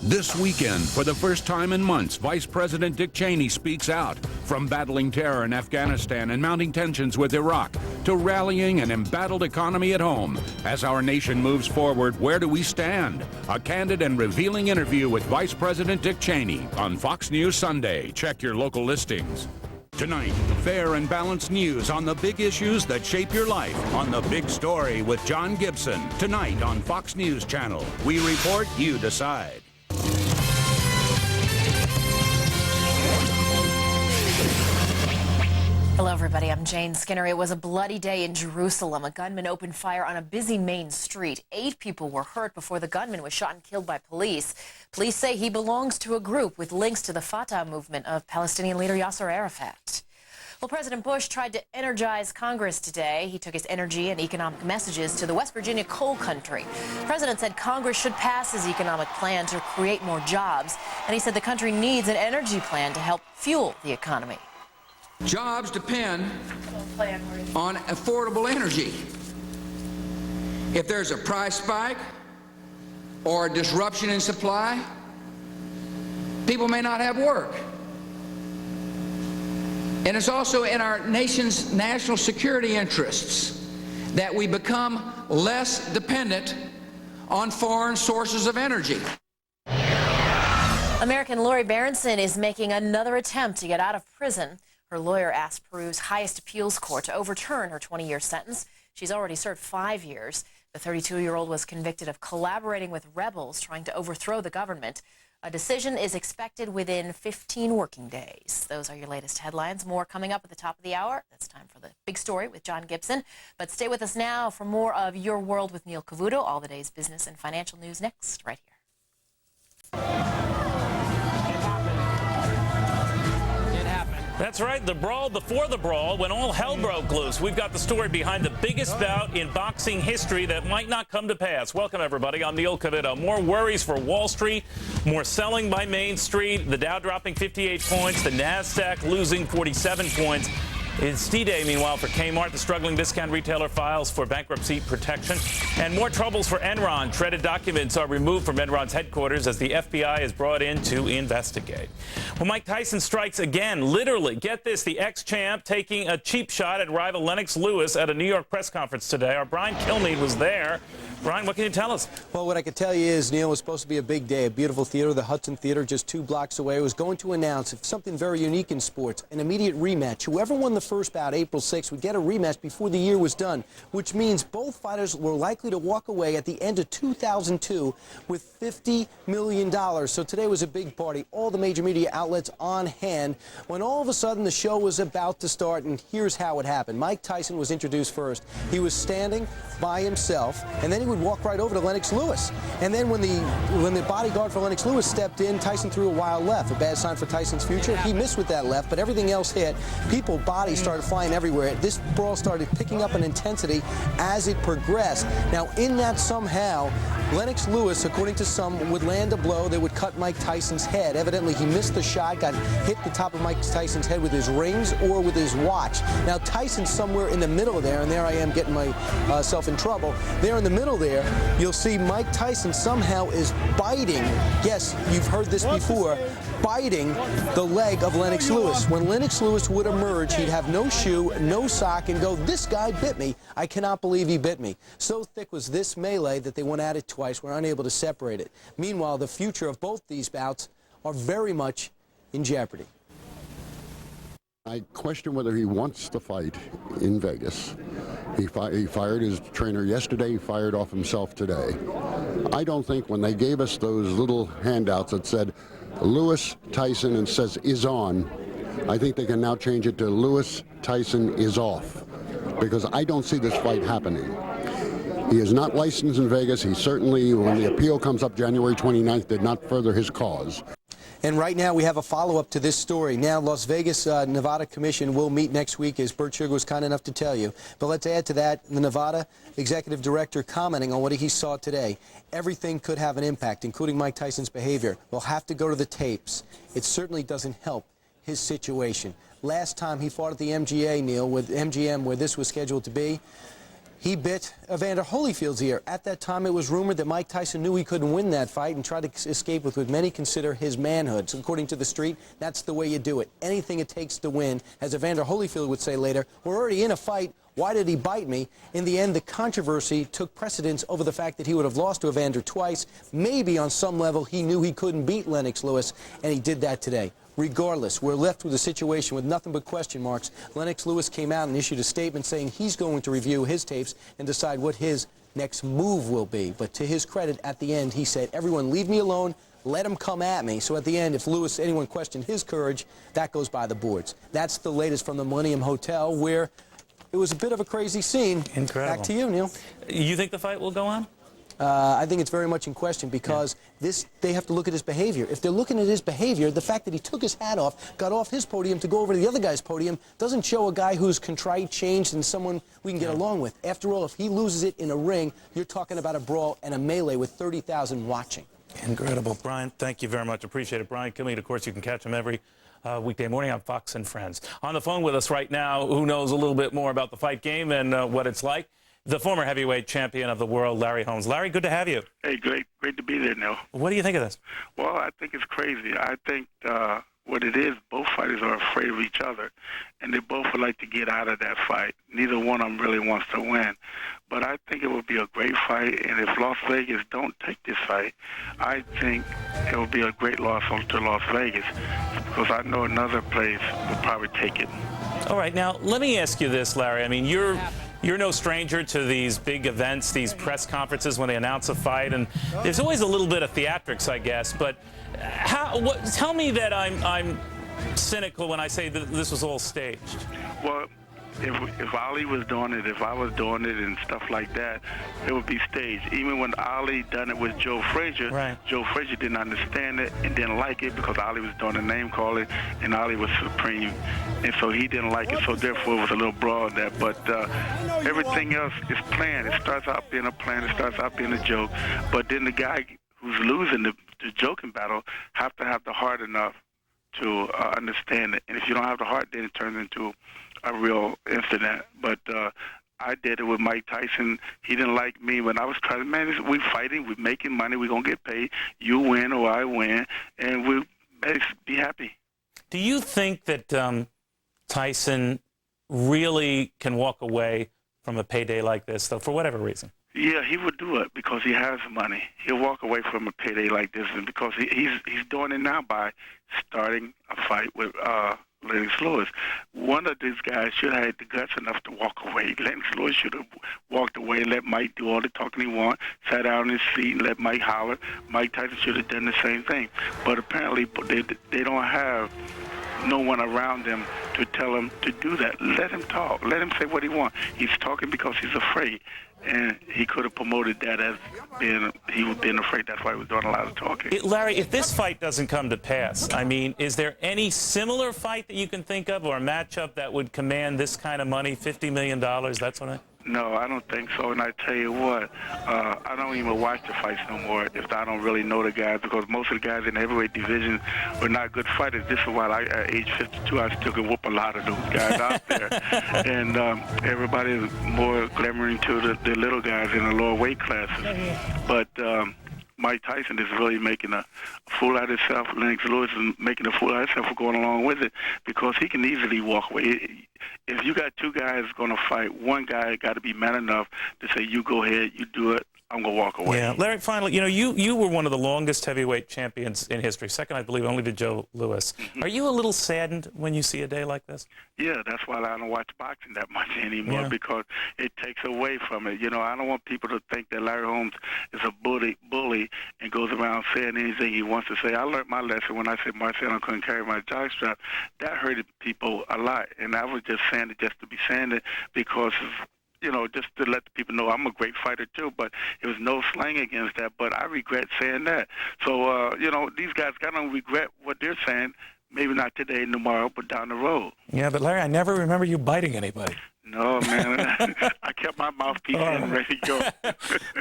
This weekend, for the first time in months, Vice President Dick Cheney speaks out. From battling terror in Afghanistan and mounting tensions with Iraq to rallying an embattled economy at home. As our nation moves forward, where do we stand? A candid and revealing interview with Vice President Dick Cheney on Fox News Sunday. Check your local listings. Tonight, fair and balanced news on the big issues that shape your life on The Big Story with John Gibson. Tonight on Fox News Channel. We report, you decide. Hello, everybody. I'm Jane Skinner. It was a bloody day in Jerusalem. A gunman opened fire on a busy main street. 8 people were hurt before the gunman was shot and killed by police. Police say he belongs to a group with links to the Fatah movement of Palestinian leader Yasser Arafat. Well, President Bush tried to energize Congress today. He took his energy and economic messages to the West Virginia coal country. The president said Congress should pass his economic plan to create more jobs. And he said the country needs an energy plan to help fuel the economy. Jobs depend on affordable energy. If there's a price spike or a disruption in supply, people may not have work. And it's also in our nation's national security interests that we become less dependent on foreign sources of energy. American Lori Berenson is making another attempt to get out of prison. Her lawyer asked Peru's highest appeals court to overturn her 20-year sentence. She's already served 5 years. The 32-year-old was convicted of collaborating with rebels trying to overthrow the government. A decision is expected within 15 working days. Those are your latest headlines. More coming up at the top of the hour. That's time for the big story with John Gibson. But stay with us now for more of Your World with Neil Cavuto. All the day's business and financial news next, right here. That's right, the brawl before the brawl, when all hell broke loose. We've got the story behind the biggest bout in boxing history that might not come to pass. Welcome, everybody. I'm Neil Cavuto. More worries for Wall Street, more selling by Main Street, the Dow dropping 58 points, the NASDAQ losing 47 points. It's D-Day, meanwhile, for Kmart. The struggling discount retailer files for bankruptcy protection. And more troubles for Enron. Shredded documents are removed from Enron's headquarters as the FBI is brought in to investigate. Well, Mike Tyson strikes again. Literally, get this, the ex-champ taking a cheap shot at rival Lennox Lewis at a New York press conference today. Our Brian Kilmeade was there. Brian, what can you tell us? Well, what I can tell you is, Neil, it was supposed to be a big day. A beautiful theater, the Hudson Theater, just 2 blocks away, was going to announce something very unique in sports, an immediate rematch. Whoever won the first bout, April 6th, would get a rematch before the year was done, which means both fighters were likely to walk away at the end of 2002 with $50 million. So today was a big party, all the major media outlets on hand, when all of a sudden the show was about to start, and here's how it happened. Mike Tyson was introduced first. He was standing by himself, and then he would walk right over to Lennox Lewis. And then when the bodyguard for Lennox Lewis stepped in, Tyson threw a wild left, a bad sign for Tyson's future. He missed with that left, but everything else hit. People's bodies started flying everywhere. This brawl started picking up an intensity as it progressed. Now, in that somehow, Lennox Lewis, according to some, would land a blow that would cut Mike Tyson's head. Evidently, he missed the shot, got hit the top of Mike Tyson's head with his rings or with his watch. Now, Tyson's somewhere in the middle there, and there I am getting myself in trouble. There in the middle there, you'll see Mike Tyson somehow is biting, yes, you've heard this before, biting the leg of Lennox Lewis. When Lennox Lewis would emerge, he'd have no shoe, no sock, and go, "This guy bit me. I cannot believe he bit me." So thick was this melee that they went at it twice, were unable to separate it. Meanwhile, the future of both these bouts are very much in jeopardy. I question whether he wants to fight in Vegas. He fired his trainer yesterday, he fired off himself today. I don't think when they gave us those little handouts that said Lewis, Tyson, and says is on, I think they can now change it to Lewis, Tyson is off, because I don't see this fight happening. He is not licensed in Vegas. He certainly, when the appeal comes up January 29th, did not further his cause. And right now we have a follow-up to this story. Now, Las Vegas, Nevada Commission will meet next week, as Bert Sugar was kind enough to tell you. But let's add to that the Nevada Executive Director commenting on what he saw today. Everything could have an impact, including Mike Tyson's behavior. We'll have to go to the tapes. It certainly doesn't help his situation. Last time he fought at the MGA, Neil, with MGM, where this was scheduled to be, he bit Evander Holyfield's ear. At that time, it was rumored that Mike Tyson knew he couldn't win that fight and tried to escape with what many consider his manhood. So according to the street, that's the way you do it. Anything it takes to win. As Evander Holyfield would say later, we're already in a fight. Why did he bite me? In the end, the controversy took precedence over the fact that he would have lost to Evander twice. Maybe on some level he knew he couldn't beat Lennox Lewis, and he did that today. Regardless, we're left with a situation with nothing but question marks. Lennox Lewis came out and issued a statement saying he's going to review his tapes and decide what his next move will be. But to his credit, at the end, he said, everyone leave me alone, let him come at me. So at the end, if anyone questioned his courage, that goes by the boards. That's the latest from the Millennium Hotel, where it was a bit of a crazy scene. Incredible. Back to you, Neil. You think the fight will go on? I think it's very much in question because they have to look at his behavior. If they're looking at his behavior, the fact that he took his hat off, got off his podium to go over to the other guy's podium, doesn't show a guy who's contrite, changed, and someone we can get along with. After all, if he loses it in a ring, you're talking about a brawl and a melee with 30,000 watching. Incredible. Brian, thank you very much. Appreciate it. Brian Kilmeade, of course, you can catch him every weekday morning on Fox and Friends. On the phone with us right now, who knows a little bit more about the fight game and what it's like, the former heavyweight champion of the world, Larry Holmes. Larry, good to have you. Hey, great to be there, Neil. What do you think of this? Well, I think it's crazy. I think what it is, both fighters are afraid of each other, and they both would like to get out of that fight. Neither one of them really wants to win. But I think it would be a great fight, and if Las Vegas don't take this fight, I think it will be a great loss to Las Vegas, because I know another place will probably take it. All right, now, let me ask you this, Larry. I mean, you're no stranger to these big events, these press conferences when they announce a fight, and there's always a little bit of theatrics, I guess. But tell me that I'm cynical when I say that this was all staged. Well, if Ali was doing it, if I was doing it and stuff like that, it would be staged. Even when Ali done it with Joe Frazier, Joe Frazier didn't understand it and didn't like it because Ali was doing the name calling and Ali was supreme. And so he didn't like it, so therefore it was a little brawl there. But everything else is planned. It starts out being a plan, it starts out being a joke. But then the guy who's losing the joking battle have to have the heart enough to understand it. And if you don't have the heart, then it turns into a real incident. But I did it with Mike Tyson. He didn't like me when I was trying. Man, we're fighting, we're making money, we're going to get paid. You win or I win, and we'll be happy. Do you think that Tyson really can walk away from a payday like this, though, for whatever reason? Yeah, he would do it because he has money. He'll walk away from a payday like this, and because he's doing it now by starting a fight with Lennox Lewis. One of these guys should have had the guts enough to walk away. Lennox Lewis should have walked away and let Mike do all the talking he wanted, sat down in his seat and let Mike holler. Mike Tyson should have done the same thing. But apparently they don't have no one around them to tell him to do that. Let him talk. Let him say what he wants. He's talking because he's afraid. And he could have promoted that as he was being afraid. That's why he was doing a lot of talking. Larry, if this fight doesn't come to pass, I mean, is there any similar fight that you can think of or a matchup that would command this kind of money, $50 million, that sort of? No, I don't think so. And I tell you what, I don't even watch the fights no more if I don't really know the guys, because most of the guys in the heavyweight division were not good fighters. This is why at age 52, I still can whoop a lot of those guys out there. And everybody is more glamoring to the little guys in the lower weight classes. But Mike Tyson is really making a fool out of himself. Lennox Lewis is making a fool out of himself for going along with it, because he can easily walk away. If you got two guys going to fight, one guy got to be man enough to say, you go ahead, you do it, I'm going to walk away. Yeah, Larry, finally, you were one of the longest heavyweight champions in history. Second, I believe, only to Joe Louis. Are you a little saddened when you see a day like this? Yeah, that's why I don't watch boxing that much anymore, because it takes away from it. I don't want people to think that Larry Holmes is a bully and goes around saying anything he wants to say. I learned my lesson when I said Marciano couldn't carry my jockstrap. That hurted people a lot, and I was just saying it just to be saying it because of, just to let the people know I'm a great fighter too, but it was no slang against that. But I regret saying that. So, these guys got to regret what they're saying, maybe not today, tomorrow, but down the road. Yeah, but Larry, I never remember you biting anybody. No, man. I kept my mouthpiece in and ready to go.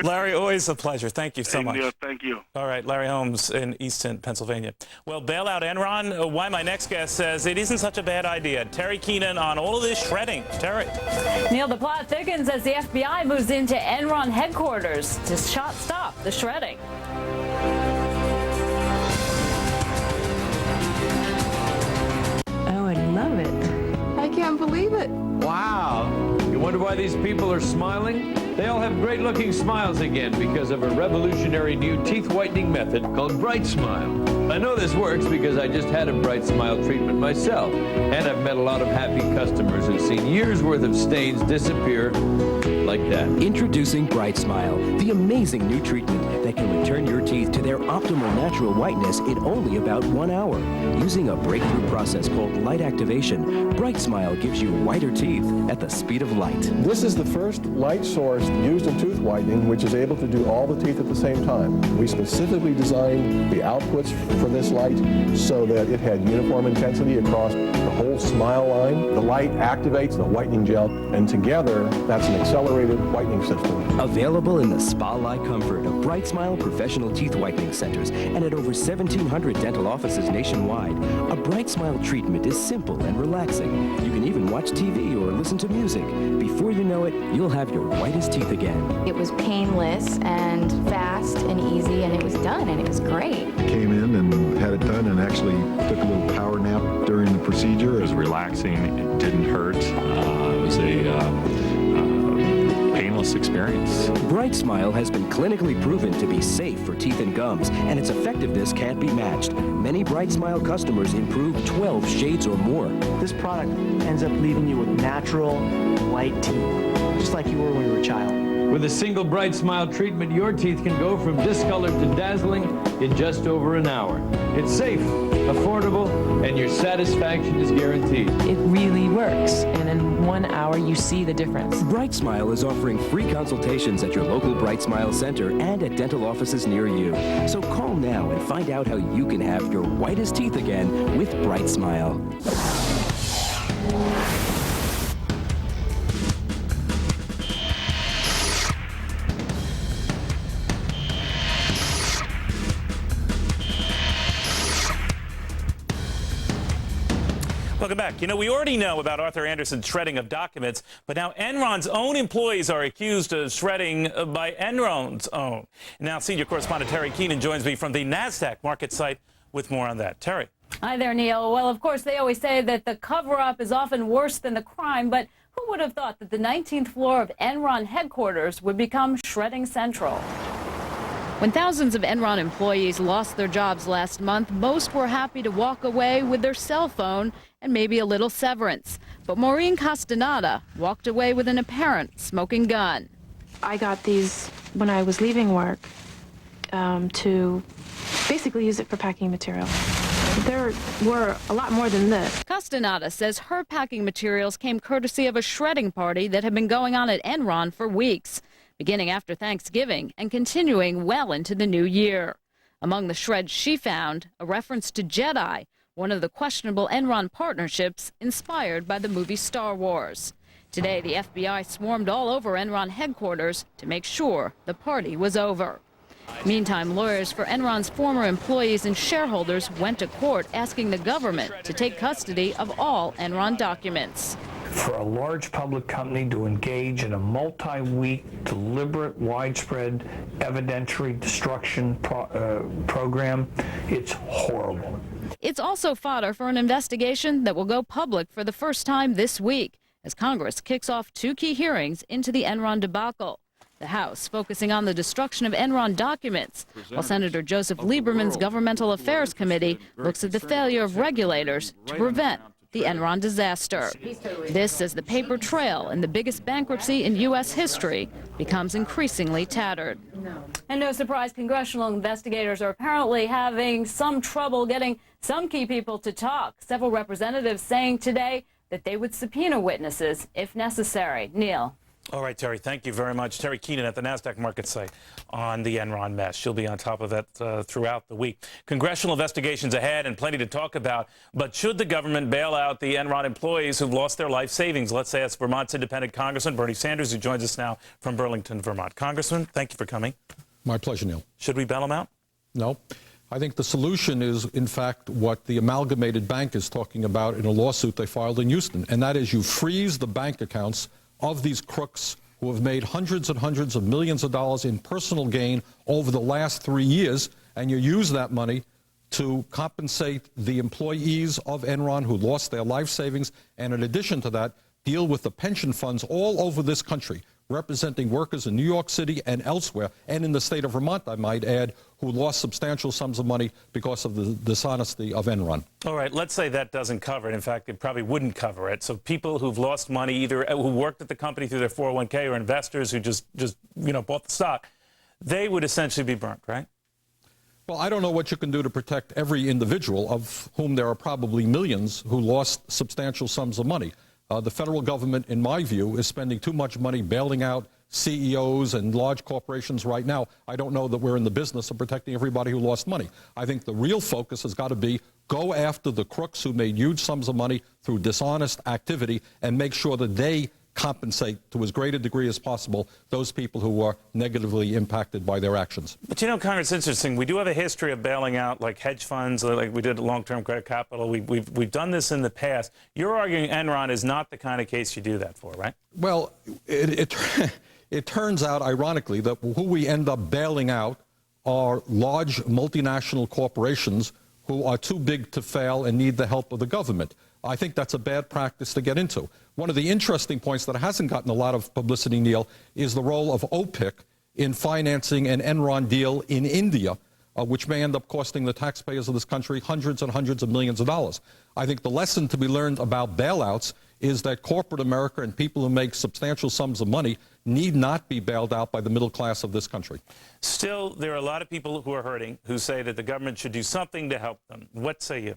Larry, always a pleasure. Thank you so much. Neil, thank you. All right, Larry Holmes in Easton, Pennsylvania. Well, bail out Enron. Why my next guest says it isn't such a bad idea. Terry Keenan on all of this shredding. Terry. Neil, the plot thickens as the FBI moves into Enron headquarters to stop the shredding. Oh, I love it. I can't believe it. Wow. You wonder why these people are smiling? They all have great-looking smiles again because of a revolutionary new teeth-whitening method called Bright Smile. I know this works because I just had a Bright Smile treatment myself, and I've met a lot of happy customers who've seen years' worth of stains disappear like that. Introducing Bright Smile, the amazing new treatment that can return your teeth to their optimal natural whiteness in only about 1 hour. Using a breakthrough process called light activation, Bright Smile gives you whiter teeth at the speed of light. This is the first light source used in tooth whitening which is able to do all the teeth at the same time. We specifically designed the outputs for this light so that it had uniform intensity across the whole smile line. The light activates the whitening gel, and together that's an accelerated whitening system. Available in the spa-like comfort of Bright Smile Professional Teeth Whitening Centers and at over 1,700 dental offices nationwide, a Bright Smile treatment is simple and relaxing. You can even watch TV or listen to music. Before you know it, you'll have your whitest teeth again. It was painless and fast and easy, and it was done, and it was great. Came in and had it done and actually took a little power nap during the procedure. It was relaxing. It didn't hurt. It was a painless experience. Bright Smile has been clinically proven to be safe for teeth and gums, and its effectiveness can't be matched. Many Bright Smile customers improve 12 shades or more. This product ends up leaving you with natural, white teeth, just like you were when you were a child. With a single Bright Smile treatment, your teeth can go from discolored to dazzling in just over an hour. It's safe, affordable, and your satisfaction is guaranteed. It really works, and in 1 hour you see the difference. Bright Smile is offering free consultations at your local Bright Smile center and at dental offices near you. So call now and find out how you can have your whitest teeth again with Bright Smile. Welcome back. We already know about Arthur Andersen's shredding of documents, but now Enron's own employees are accused of shredding by Enron's own. Now, senior correspondent Terry Keenan joins me from the NASDAQ market site with more on that. Terry. Hi there, Neil. Well, of course, they always say that the cover-up is often worse than the crime, but who would have thought that the 19th floor of Enron headquarters would become shredding central? When thousands of Enron employees lost their jobs last month, most were happy to walk away with their cell phone and maybe a little severance. But Maureen Castaneda walked away with an apparent smoking gun. I got these when I was leaving work to basically use it for packing material. There were a lot more than this. Castaneda says her packing materials came courtesy of a shredding party that had been going on at Enron for weeks, beginning after Thanksgiving and continuing well into the new year. Among the shreds she found, a reference to Jedi, one of the questionable Enron partnerships inspired by the movie Star Wars. Today, the FBI swarmed all over Enron headquarters to make sure the party was over. Meantime, lawyers for Enron's former employees and shareholders went to court asking the government to take custody of all Enron documents. For a large public company to engage in a multi-week, deliberate, widespread evidentiary destruction program, it's horrible. It's also fodder for an investigation that will go public for the first time this week as Congress kicks off 2 key hearings into the Enron debacle. The House focusing on the destruction of Enron documents, while Senator Joseph Lieberman's Governmental Affairs Committee looks at the failure of regulators to prevent the Enron disaster. This as the paper trail in the biggest bankruptcy in U.S. history becomes increasingly tattered. And no surprise, congressional investigators are apparently having some trouble getting some key people to talk. Several representatives saying today that they would subpoena witnesses if necessary. Neil. All right, Terry, thank you very much. Terry Keenan at the NASDAQ market site on the Enron mess. She'll be on top of that throughout the week. Congressional investigations ahead and plenty to talk about. But should the government bail out the Enron employees who've lost their life savings? Let's say it's Vermont's independent Congressman Bernie Sanders, who joins us now from Burlington, Vermont. Congressman, thank you for coming. My pleasure, Neil. Should we bail them out? No. I think the solution is, in fact, what the Amalgamated Bank is talking about in a lawsuit they filed in Houston, and that is you freeze the bank accounts of these crooks who have made hundreds and hundreds of millions of dollars in personal gain over the last 3 years, and you use that money to compensate the employees of Enron who lost their life savings, and in addition to that, deal with the pension funds all over this country, representing workers in New York City and elsewhere, and in the state of Vermont, I might add, who lost substantial sums of money because of the dishonesty of Enron. All right, let's say that doesn't cover it. In fact, it probably wouldn't cover it. So people who've lost money, either who worked at the company through their 401k or investors who just bought the stock, they would essentially be burnt, right? Well, I don't know what you can do to protect every individual, of whom there are probably millions, who lost substantial sums of money. The federal government, in my view, is spending too much money bailing out CEOs and large corporations right now. I don't know that we're in the business of protecting everybody who lost money. I think the real focus has got to be go after the crooks who made huge sums of money through dishonest activity and make sure that they compensate to as great a degree as possible those people who are negatively impacted by their actions. But you know, Congress, it's interesting. We do have a history of bailing out like hedge funds, like we did at long-term credit capital. We've done this in the past. You're arguing Enron is not the kind of case you do that for, right? Well, it turns out, ironically, that who we end up bailing out are large multinational corporations who are too big to fail and need the help of the government. I think that's a bad practice to get into. One of the interesting points that hasn't gotten a lot of publicity, Neil, is the role of OPIC in financing an Enron deal in India, which may end up costing the taxpayers of this country hundreds and hundreds of millions of dollars. I think the lesson to be learned about bailouts is that corporate America and people who make substantial sums of money need not be bailed out by the middle class of this country. Still, there are a lot of people who are hurting who say that the government should do something to help them. What say you?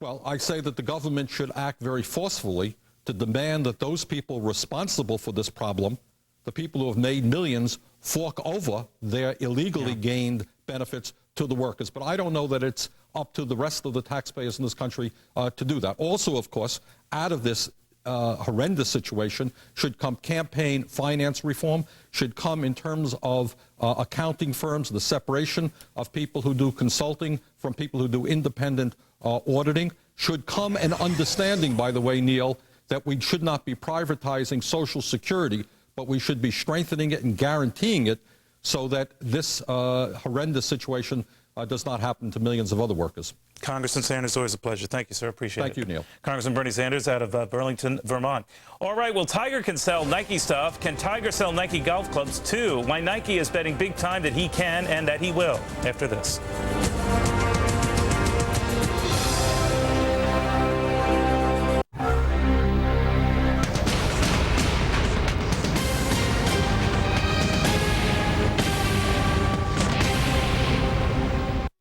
Well, I say that the government should act very forcefully to demand that those people responsible for this problem, the people who have made millions, fork over their illegally gained benefits to the workers. But I don't know that it's up to the rest of the taxpayers in this country to do that. Also, of course, out of this horrendous situation should come campaign finance reform, should come in terms of accounting firms, the separation of people who do consulting from people who do independent auditing, should come an understanding, by the way, Neil, that we should not be privatizing Social Security, but we should be strengthening it and guaranteeing it so that this horrendous situation does not happen to millions of other workers. Congressman Sanders, always a pleasure. Thank you, sir. Appreciate it. Thank you, Neil. Congressman Bernie Sanders out of Burlington, Vermont. All right, well, Tiger can sell Nike stuff. Can Tiger sell Nike golf clubs, too? Why Nike is betting big time that he can and that he will after this.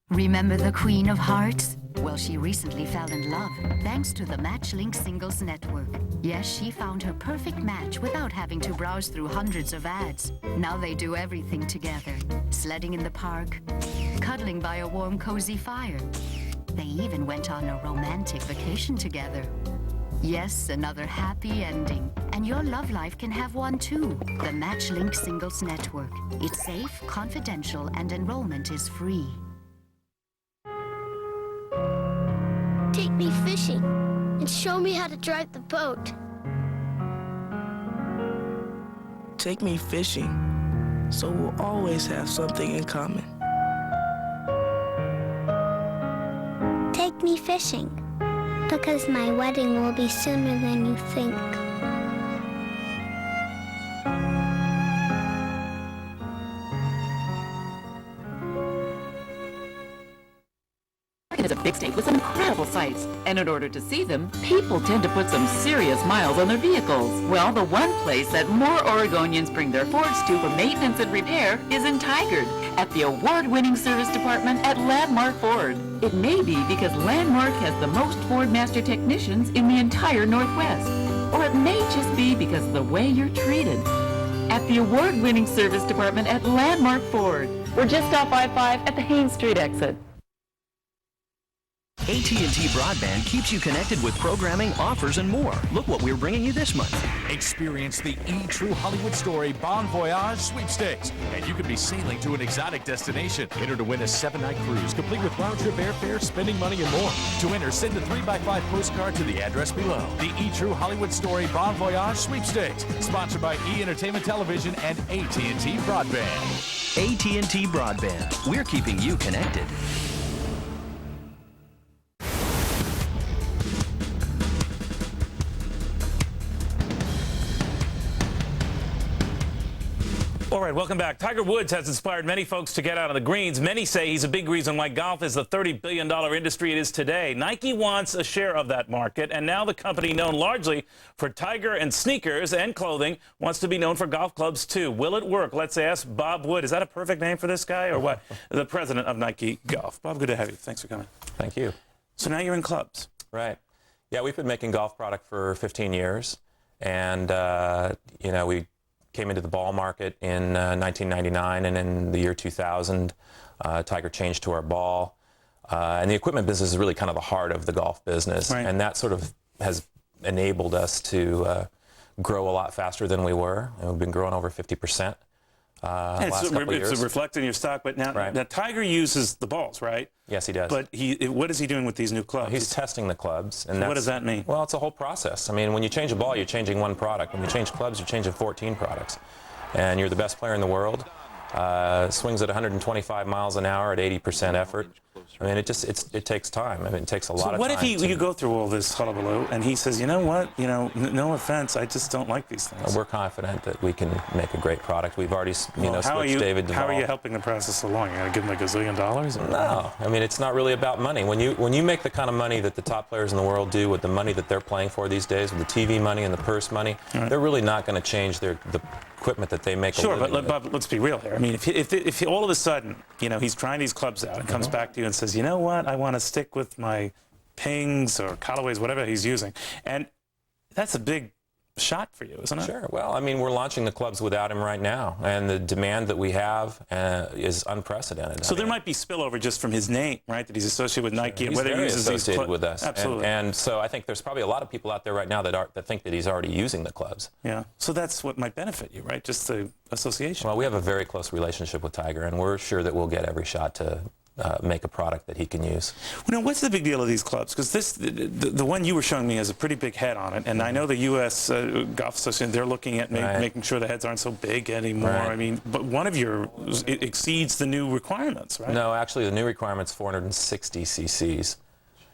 Remember the Queen of Hearts? Well, she recently fell in love thanks to the MatchLink Singles Network. Yes, she found her perfect match without having to browse through hundreds of ads. Now they do everything together. Sledding in the park, cuddling by a warm, cozy fire. They even went on a romantic vacation together. Yes, another happy ending. And your love life can have one too. The MatchLink Singles Network. It's safe, confidential, and enrollment is free. Take me fishing and show me how to drive the boat. Take me fishing, so we'll always have something in common. Take me fishing, because my wedding will be sooner than you think. is a big state with some incredible sights. And in order to see them, people tend to put some serious miles on their vehicles. Well, the one place that more Oregonians bring their Fords to for maintenance and repair is in Tigard, at the award-winning service department at Landmark Ford. It may be because Landmark has the most Ford Master technicians in the entire Northwest. Or it may just be because of the way you're treated. At the award-winning service department at Landmark Ford. We're just off I-5 at the Haines Street exit. AT&T Broadband keeps you connected with programming, offers, and more. Look what we're bringing you this month. Experience the E-True Hollywood Story Bon Voyage Sweepstakes, and you could be sailing to an exotic destination. Enter to win a 7-night cruise, complete with round-trip airfare, spending money, and more. To enter, send a 3x5 postcard to the address below. The E-True Hollywood Story Bon Voyage Sweepstakes, sponsored by E! Entertainment Television and AT&T Broadband. AT&T Broadband. We're keeping you connected. All right, welcome back. Tiger Woods has inspired many folks to get out on the greens. Many say he's a big reason why golf is the $30 billion industry it is today. Nike wants a share of that market, and now the company known largely for Tiger and sneakers and clothing wants to be known for golf clubs too. Will it work? Let's ask Bob Wood. Is that a perfect name for this guy or what? The president of Nike Golf. Bob, good to have you. Thanks for coming. Thank you. So now you're in clubs. Right. Yeah, we've been making golf product for 15 years, and we came into the ball market in 1999, and in the year 2000, Tiger changed to our ball. And the equipment business is really kind of the heart of the golf business, right. And that sort of has enabled us to grow a lot faster than we were, and we've been growing over 50%. It's reflected in your stock, but now, right. Now Tiger uses the balls, right? Yes, he does. But what is he doing with these new clubs? He's testing the clubs. And so what does that mean? Well, it's a whole process. I mean, when you change a ball, you're changing one product. When you change clubs, you're changing 14 products. And you're the best player in the world. Swings at 125 miles an hour at 80% effort. I mean, it takes time. I mean, it takes a lot of time. So what if you go through all this hullabaloo and he says, you know what, no offense, I just don't like these things. We're confident that we can make a great product. We've already, switched David Duvall. How are you helping the process along? You going to give him like $1 zillion? No, I mean, it's not really about money. When you make the kind of money that the top players in the world do with the money that they're playing for these days, with the TV money and the purse money, right. They're really not going to change the equipment that they make. Sure, but Bob, let's be real here. I mean, if all of a sudden, he's trying these clubs out and comes back to you and says, you know what, I want to stick with my Pings or Callaways, whatever he's using, and that's a big shot for you, isn't it? Sure. Well, I mean, we're launching the clubs without him right now, and the demand that we have is unprecedented. So there might be spillover just from his name, right? That he's associated with Nike, and whether he uses these associated with us. Absolutely. And so I think there's probably a lot of people out there right now that think that he's already using the clubs. Yeah. So that's what might benefit you, right? Just the association. Well, we have a very close relationship with Tiger, and we're sure that we'll get every shot to make a product that he can use. Well, now, what's the big deal of these clubs? Because the one you were showing me has a pretty big head on it, and I know the U.S. Golf Association, they're looking at making sure the heads aren't so big anymore. Right. I mean, but one of yours exceeds the new requirements, right? No, actually, the new requirement's 460 cc's.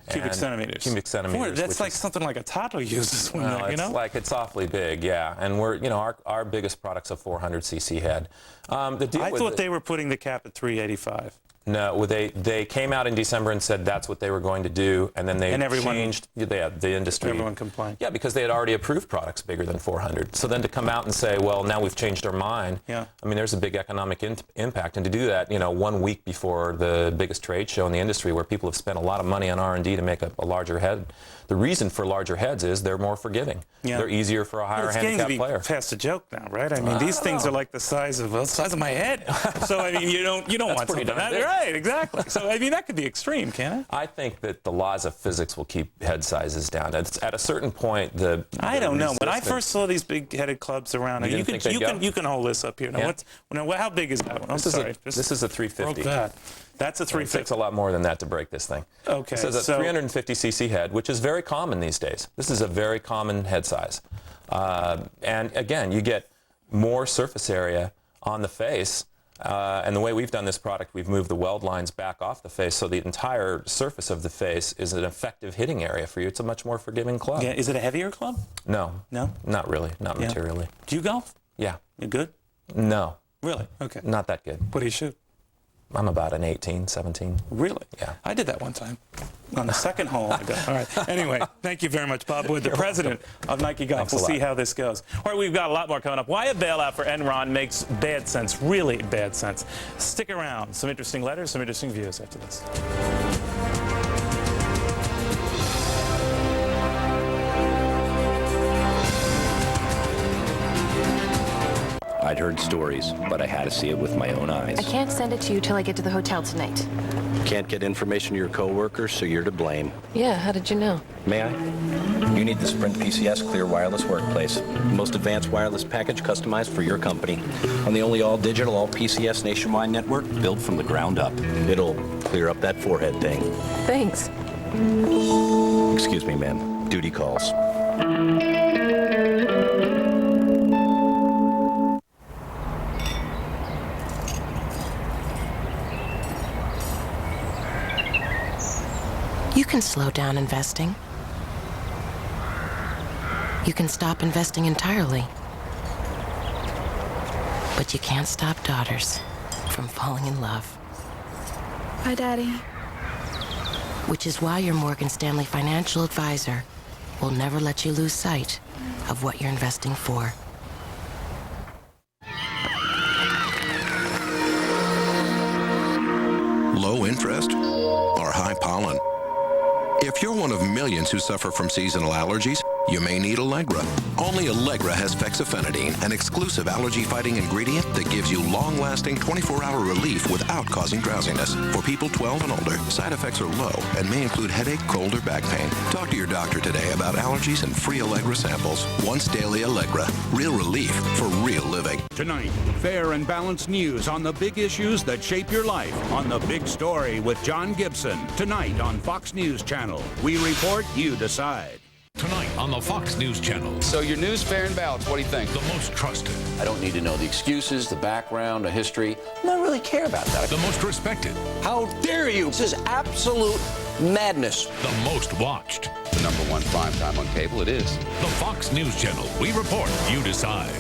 Cubic centimeters. Cubic centimeters. That's like something like a toddler uses. No, it's awfully big, yeah. And we're, our biggest product's a 400 cc head. I thought they were putting the cap at 385. No, they came out in December and said that's what they were going to do, and then they changed the industry. Everyone complained. Yeah, because they had already approved products bigger than 400. So then to come out and say, well, now we've changed our mind. Yeah. I mean, there's a big economic impact, and to do that, 1 week before the biggest trade show in the industry, where people have spent a lot of money on R&D to make a larger head. The reason for larger heads is they're more forgiving. Yeah. They're easier for a higher handicap player. It's past a joke now, right? I mean, these things are like the size of my head. So I mean, you don't want something that right? Exactly. So I mean, that could be extreme, can't it? I think that the laws of physics will keep head sizes down. At a certain point, I don't know. When I first saw these big-headed clubs around, you can hold this up here. Now, yeah. How big is that one? I'm sorry. This is a 350. That's a 350. It takes a lot more than that to break this thing. Okay. This is a 350 cc head, which is very common these days. This is a very common head size. And again, you get more surface area on the face. And the way we've done this product, we've moved the weld lines back off the face, so the entire surface of the face is an effective hitting area for you. It's a much more forgiving club. Yeah. Is it a heavier club? No. No? Not really. Not materially. Do you golf? Yeah. You good? No. Really? Okay. Not that good. What do you shoot? I'm about an 18, 17. Really? Yeah. I did that one time. On the second hole, I got. All right. Anyway, thank you very much, Bob Wood, the president of Nike Golf. We'll see how this goes. All right, we've got a lot more coming up. Why a bailout for Enron makes bad sense, really bad sense. Stick around. Some interesting letters, some interesting views after this. I'd heard stories, but I had to see it with my own eyes. I can't send it to you till I get to the hotel tonight. Can't get information to your coworkers, so you're to blame. Yeah, how did you know? May I? You need the Sprint PCS Clear Wireless Workplace. Most advanced wireless package customized for your company. On the only all-digital, all-PCS nationwide network built from the ground up. It'll clear up that forehead thing. Thanks. Excuse me, ma'am. Duty calls. You can slow down investing. You can stop investing entirely. But you can't stop daughters from falling in love. Hi, Daddy. Which is why your Morgan Stanley financial advisor will never let you lose sight of what you're investing for. Low interest or high pollen? If you're one of millions who suffer from seasonal allergies, you may need Allegra. Only Allegra has fexofenadine, an exclusive allergy-fighting ingredient that gives you long-lasting 24-hour relief without causing drowsiness. For people 12 and older, side effects are low and may include headache, cold, or back pain. Talk to your doctor today about allergies and free Allegra samples. Once daily Allegra. Real relief for real living. Tonight, fair and balanced news on the big issues that shape your life on The Big Story with John Gibson. Tonight on Fox News Channel. We report, you decide. Tonight on the Fox News Channel. So your news, fair and balanced, what do you think? The most trusted. I don't need to know the excuses, the background, the history. I don't really care about that. The most respected. How dare you? This is absolute madness. The most watched. The #1 primetime on cable, it is. The Fox News Channel. We report, you decide.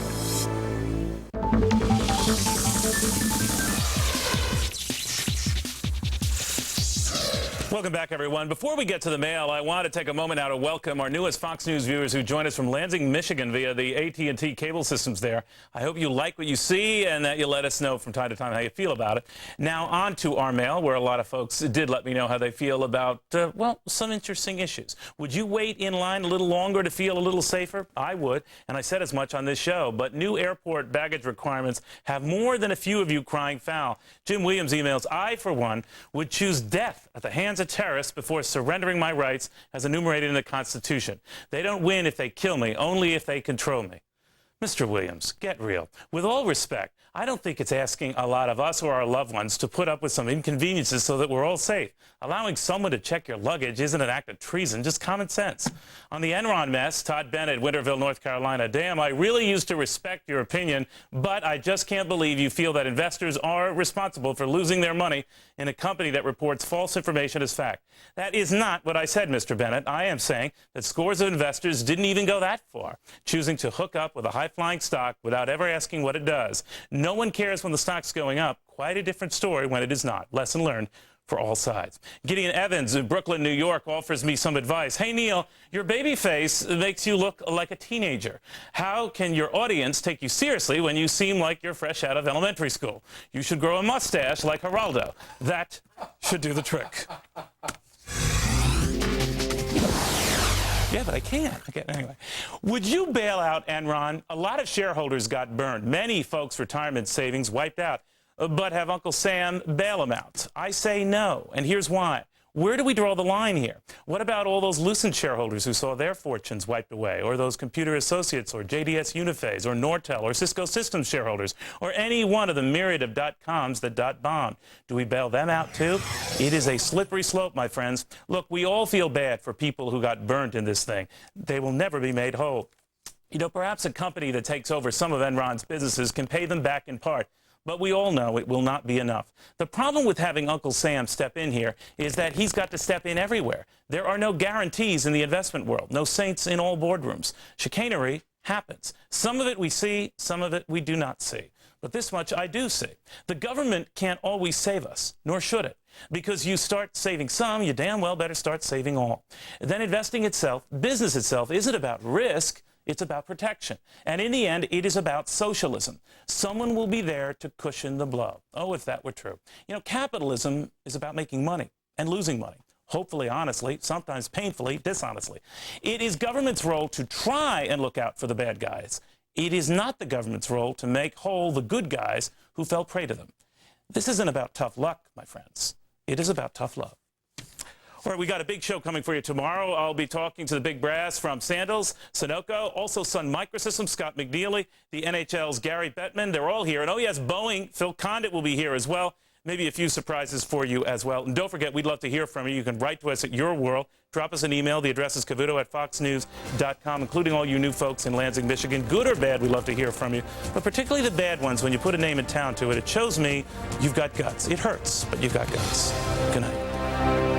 Welcome back, everyone. Before we get to the mail, I want to take a moment now to welcome our newest Fox News viewers who join us from Lansing, Michigan via the AT&T cable systems there. I hope you like what you see and that you let us know from time to time how you feel about it. Now on to our mail, where a lot of folks did let me know how they feel about, well, some interesting issues. Would you wait in line a little longer to feel a little safer? I would, and I said as much on this show. But new airport baggage requirements have more than a few of you crying foul. Jim Williams emails, I, for one, would choose death at the hands of terrorists before surrendering my rights as enumerated in the Constitution. They don't win if they kill me, only if they control me. Mr. Williams, get real. With all respect, I don't think it's asking a lot of us or our loved ones to put up with some inconveniences so that we're all safe. Allowing someone to check your luggage isn't an act of treason, just common sense. On the Enron mess, Todd Bennett, Winterville, North Carolina. Damn, I really used to respect your opinion, but I just can't believe you feel that investors are responsible for losing their money in a company that reports false information as fact. That is not what I said, Mr. Bennett. I am saying that scores of investors didn't even go that far, choosing to hook up with a high-flying stock without ever asking what it does. No one cares when the stock's going up. Quite a different story when it is not. Lesson learned for all sides. Gideon Evans in Brooklyn, New York, offers me some advice. Hey, Neil, your baby face makes you look like a teenager. How can your audience take you seriously when you seem like you're fresh out of elementary school? You should grow a mustache like Geraldo. That should do the trick. Yeah, but I can't. Okay, anyway, would you bail out Enron? A lot of shareholders got burned. Many folks' retirement savings wiped out. But have Uncle Sam bail them out? I say no, and here's why. Where do we draw the line here? What about all those Lucent shareholders who saw their fortunes wiped away, or those Computer Associates, or JDS Uniphase, or Nortel, or Cisco Systems shareholders, or any one of the myriad of .coms that .bombed? Do we bail them out too? It is a slippery slope, my friends. Look, we all feel bad for people who got burnt in this thing. They will never be made whole. You know, perhaps a company that takes over some of Enron's businesses can pay them back in part. But we all know it will not be enough. The problem with having Uncle Sam step in here is that he's got to step in everywhere. There are no guarantees in the investment world, no saints in all boardrooms. Chicanery happens. Some of it we see, some of it we do not see. But this much I do see. The government can't always save us, nor should it. Because you start saving some, you damn well better start saving all. Then investing itself, business itself, isn't about risk, it's about protection. And in the end, it is about socialism. Someone will be there to cushion the blow. Oh, if that were true. You know, capitalism is about making money and losing money. Hopefully honestly, sometimes painfully dishonestly. It is government's role to try and look out for the bad guys. It is not the government's role to make whole the good guys who fell prey to them. This isn't about tough luck, my friends. It is about tough love. All right, we got a big show coming for you tomorrow. I'll be talking to the big brass from Sandals, Sunoco, also Sun Microsystems, Scott McNeely, the NHL's Gary Bettman. They're all here. And oh, yes, Boeing, Phil Condit will be here as well. Maybe a few surprises for you as well. And don't forget, we'd love to hear from you. You can write to us at Your World. Drop us an email. The address is cavuto@foxnews.com, including all you new folks in Lansing, Michigan. Good or bad, we'd love to hear from you. But particularly the bad ones, when you put a name and town to it, it shows me you've got guts. It hurts, but you've got guts. Good night.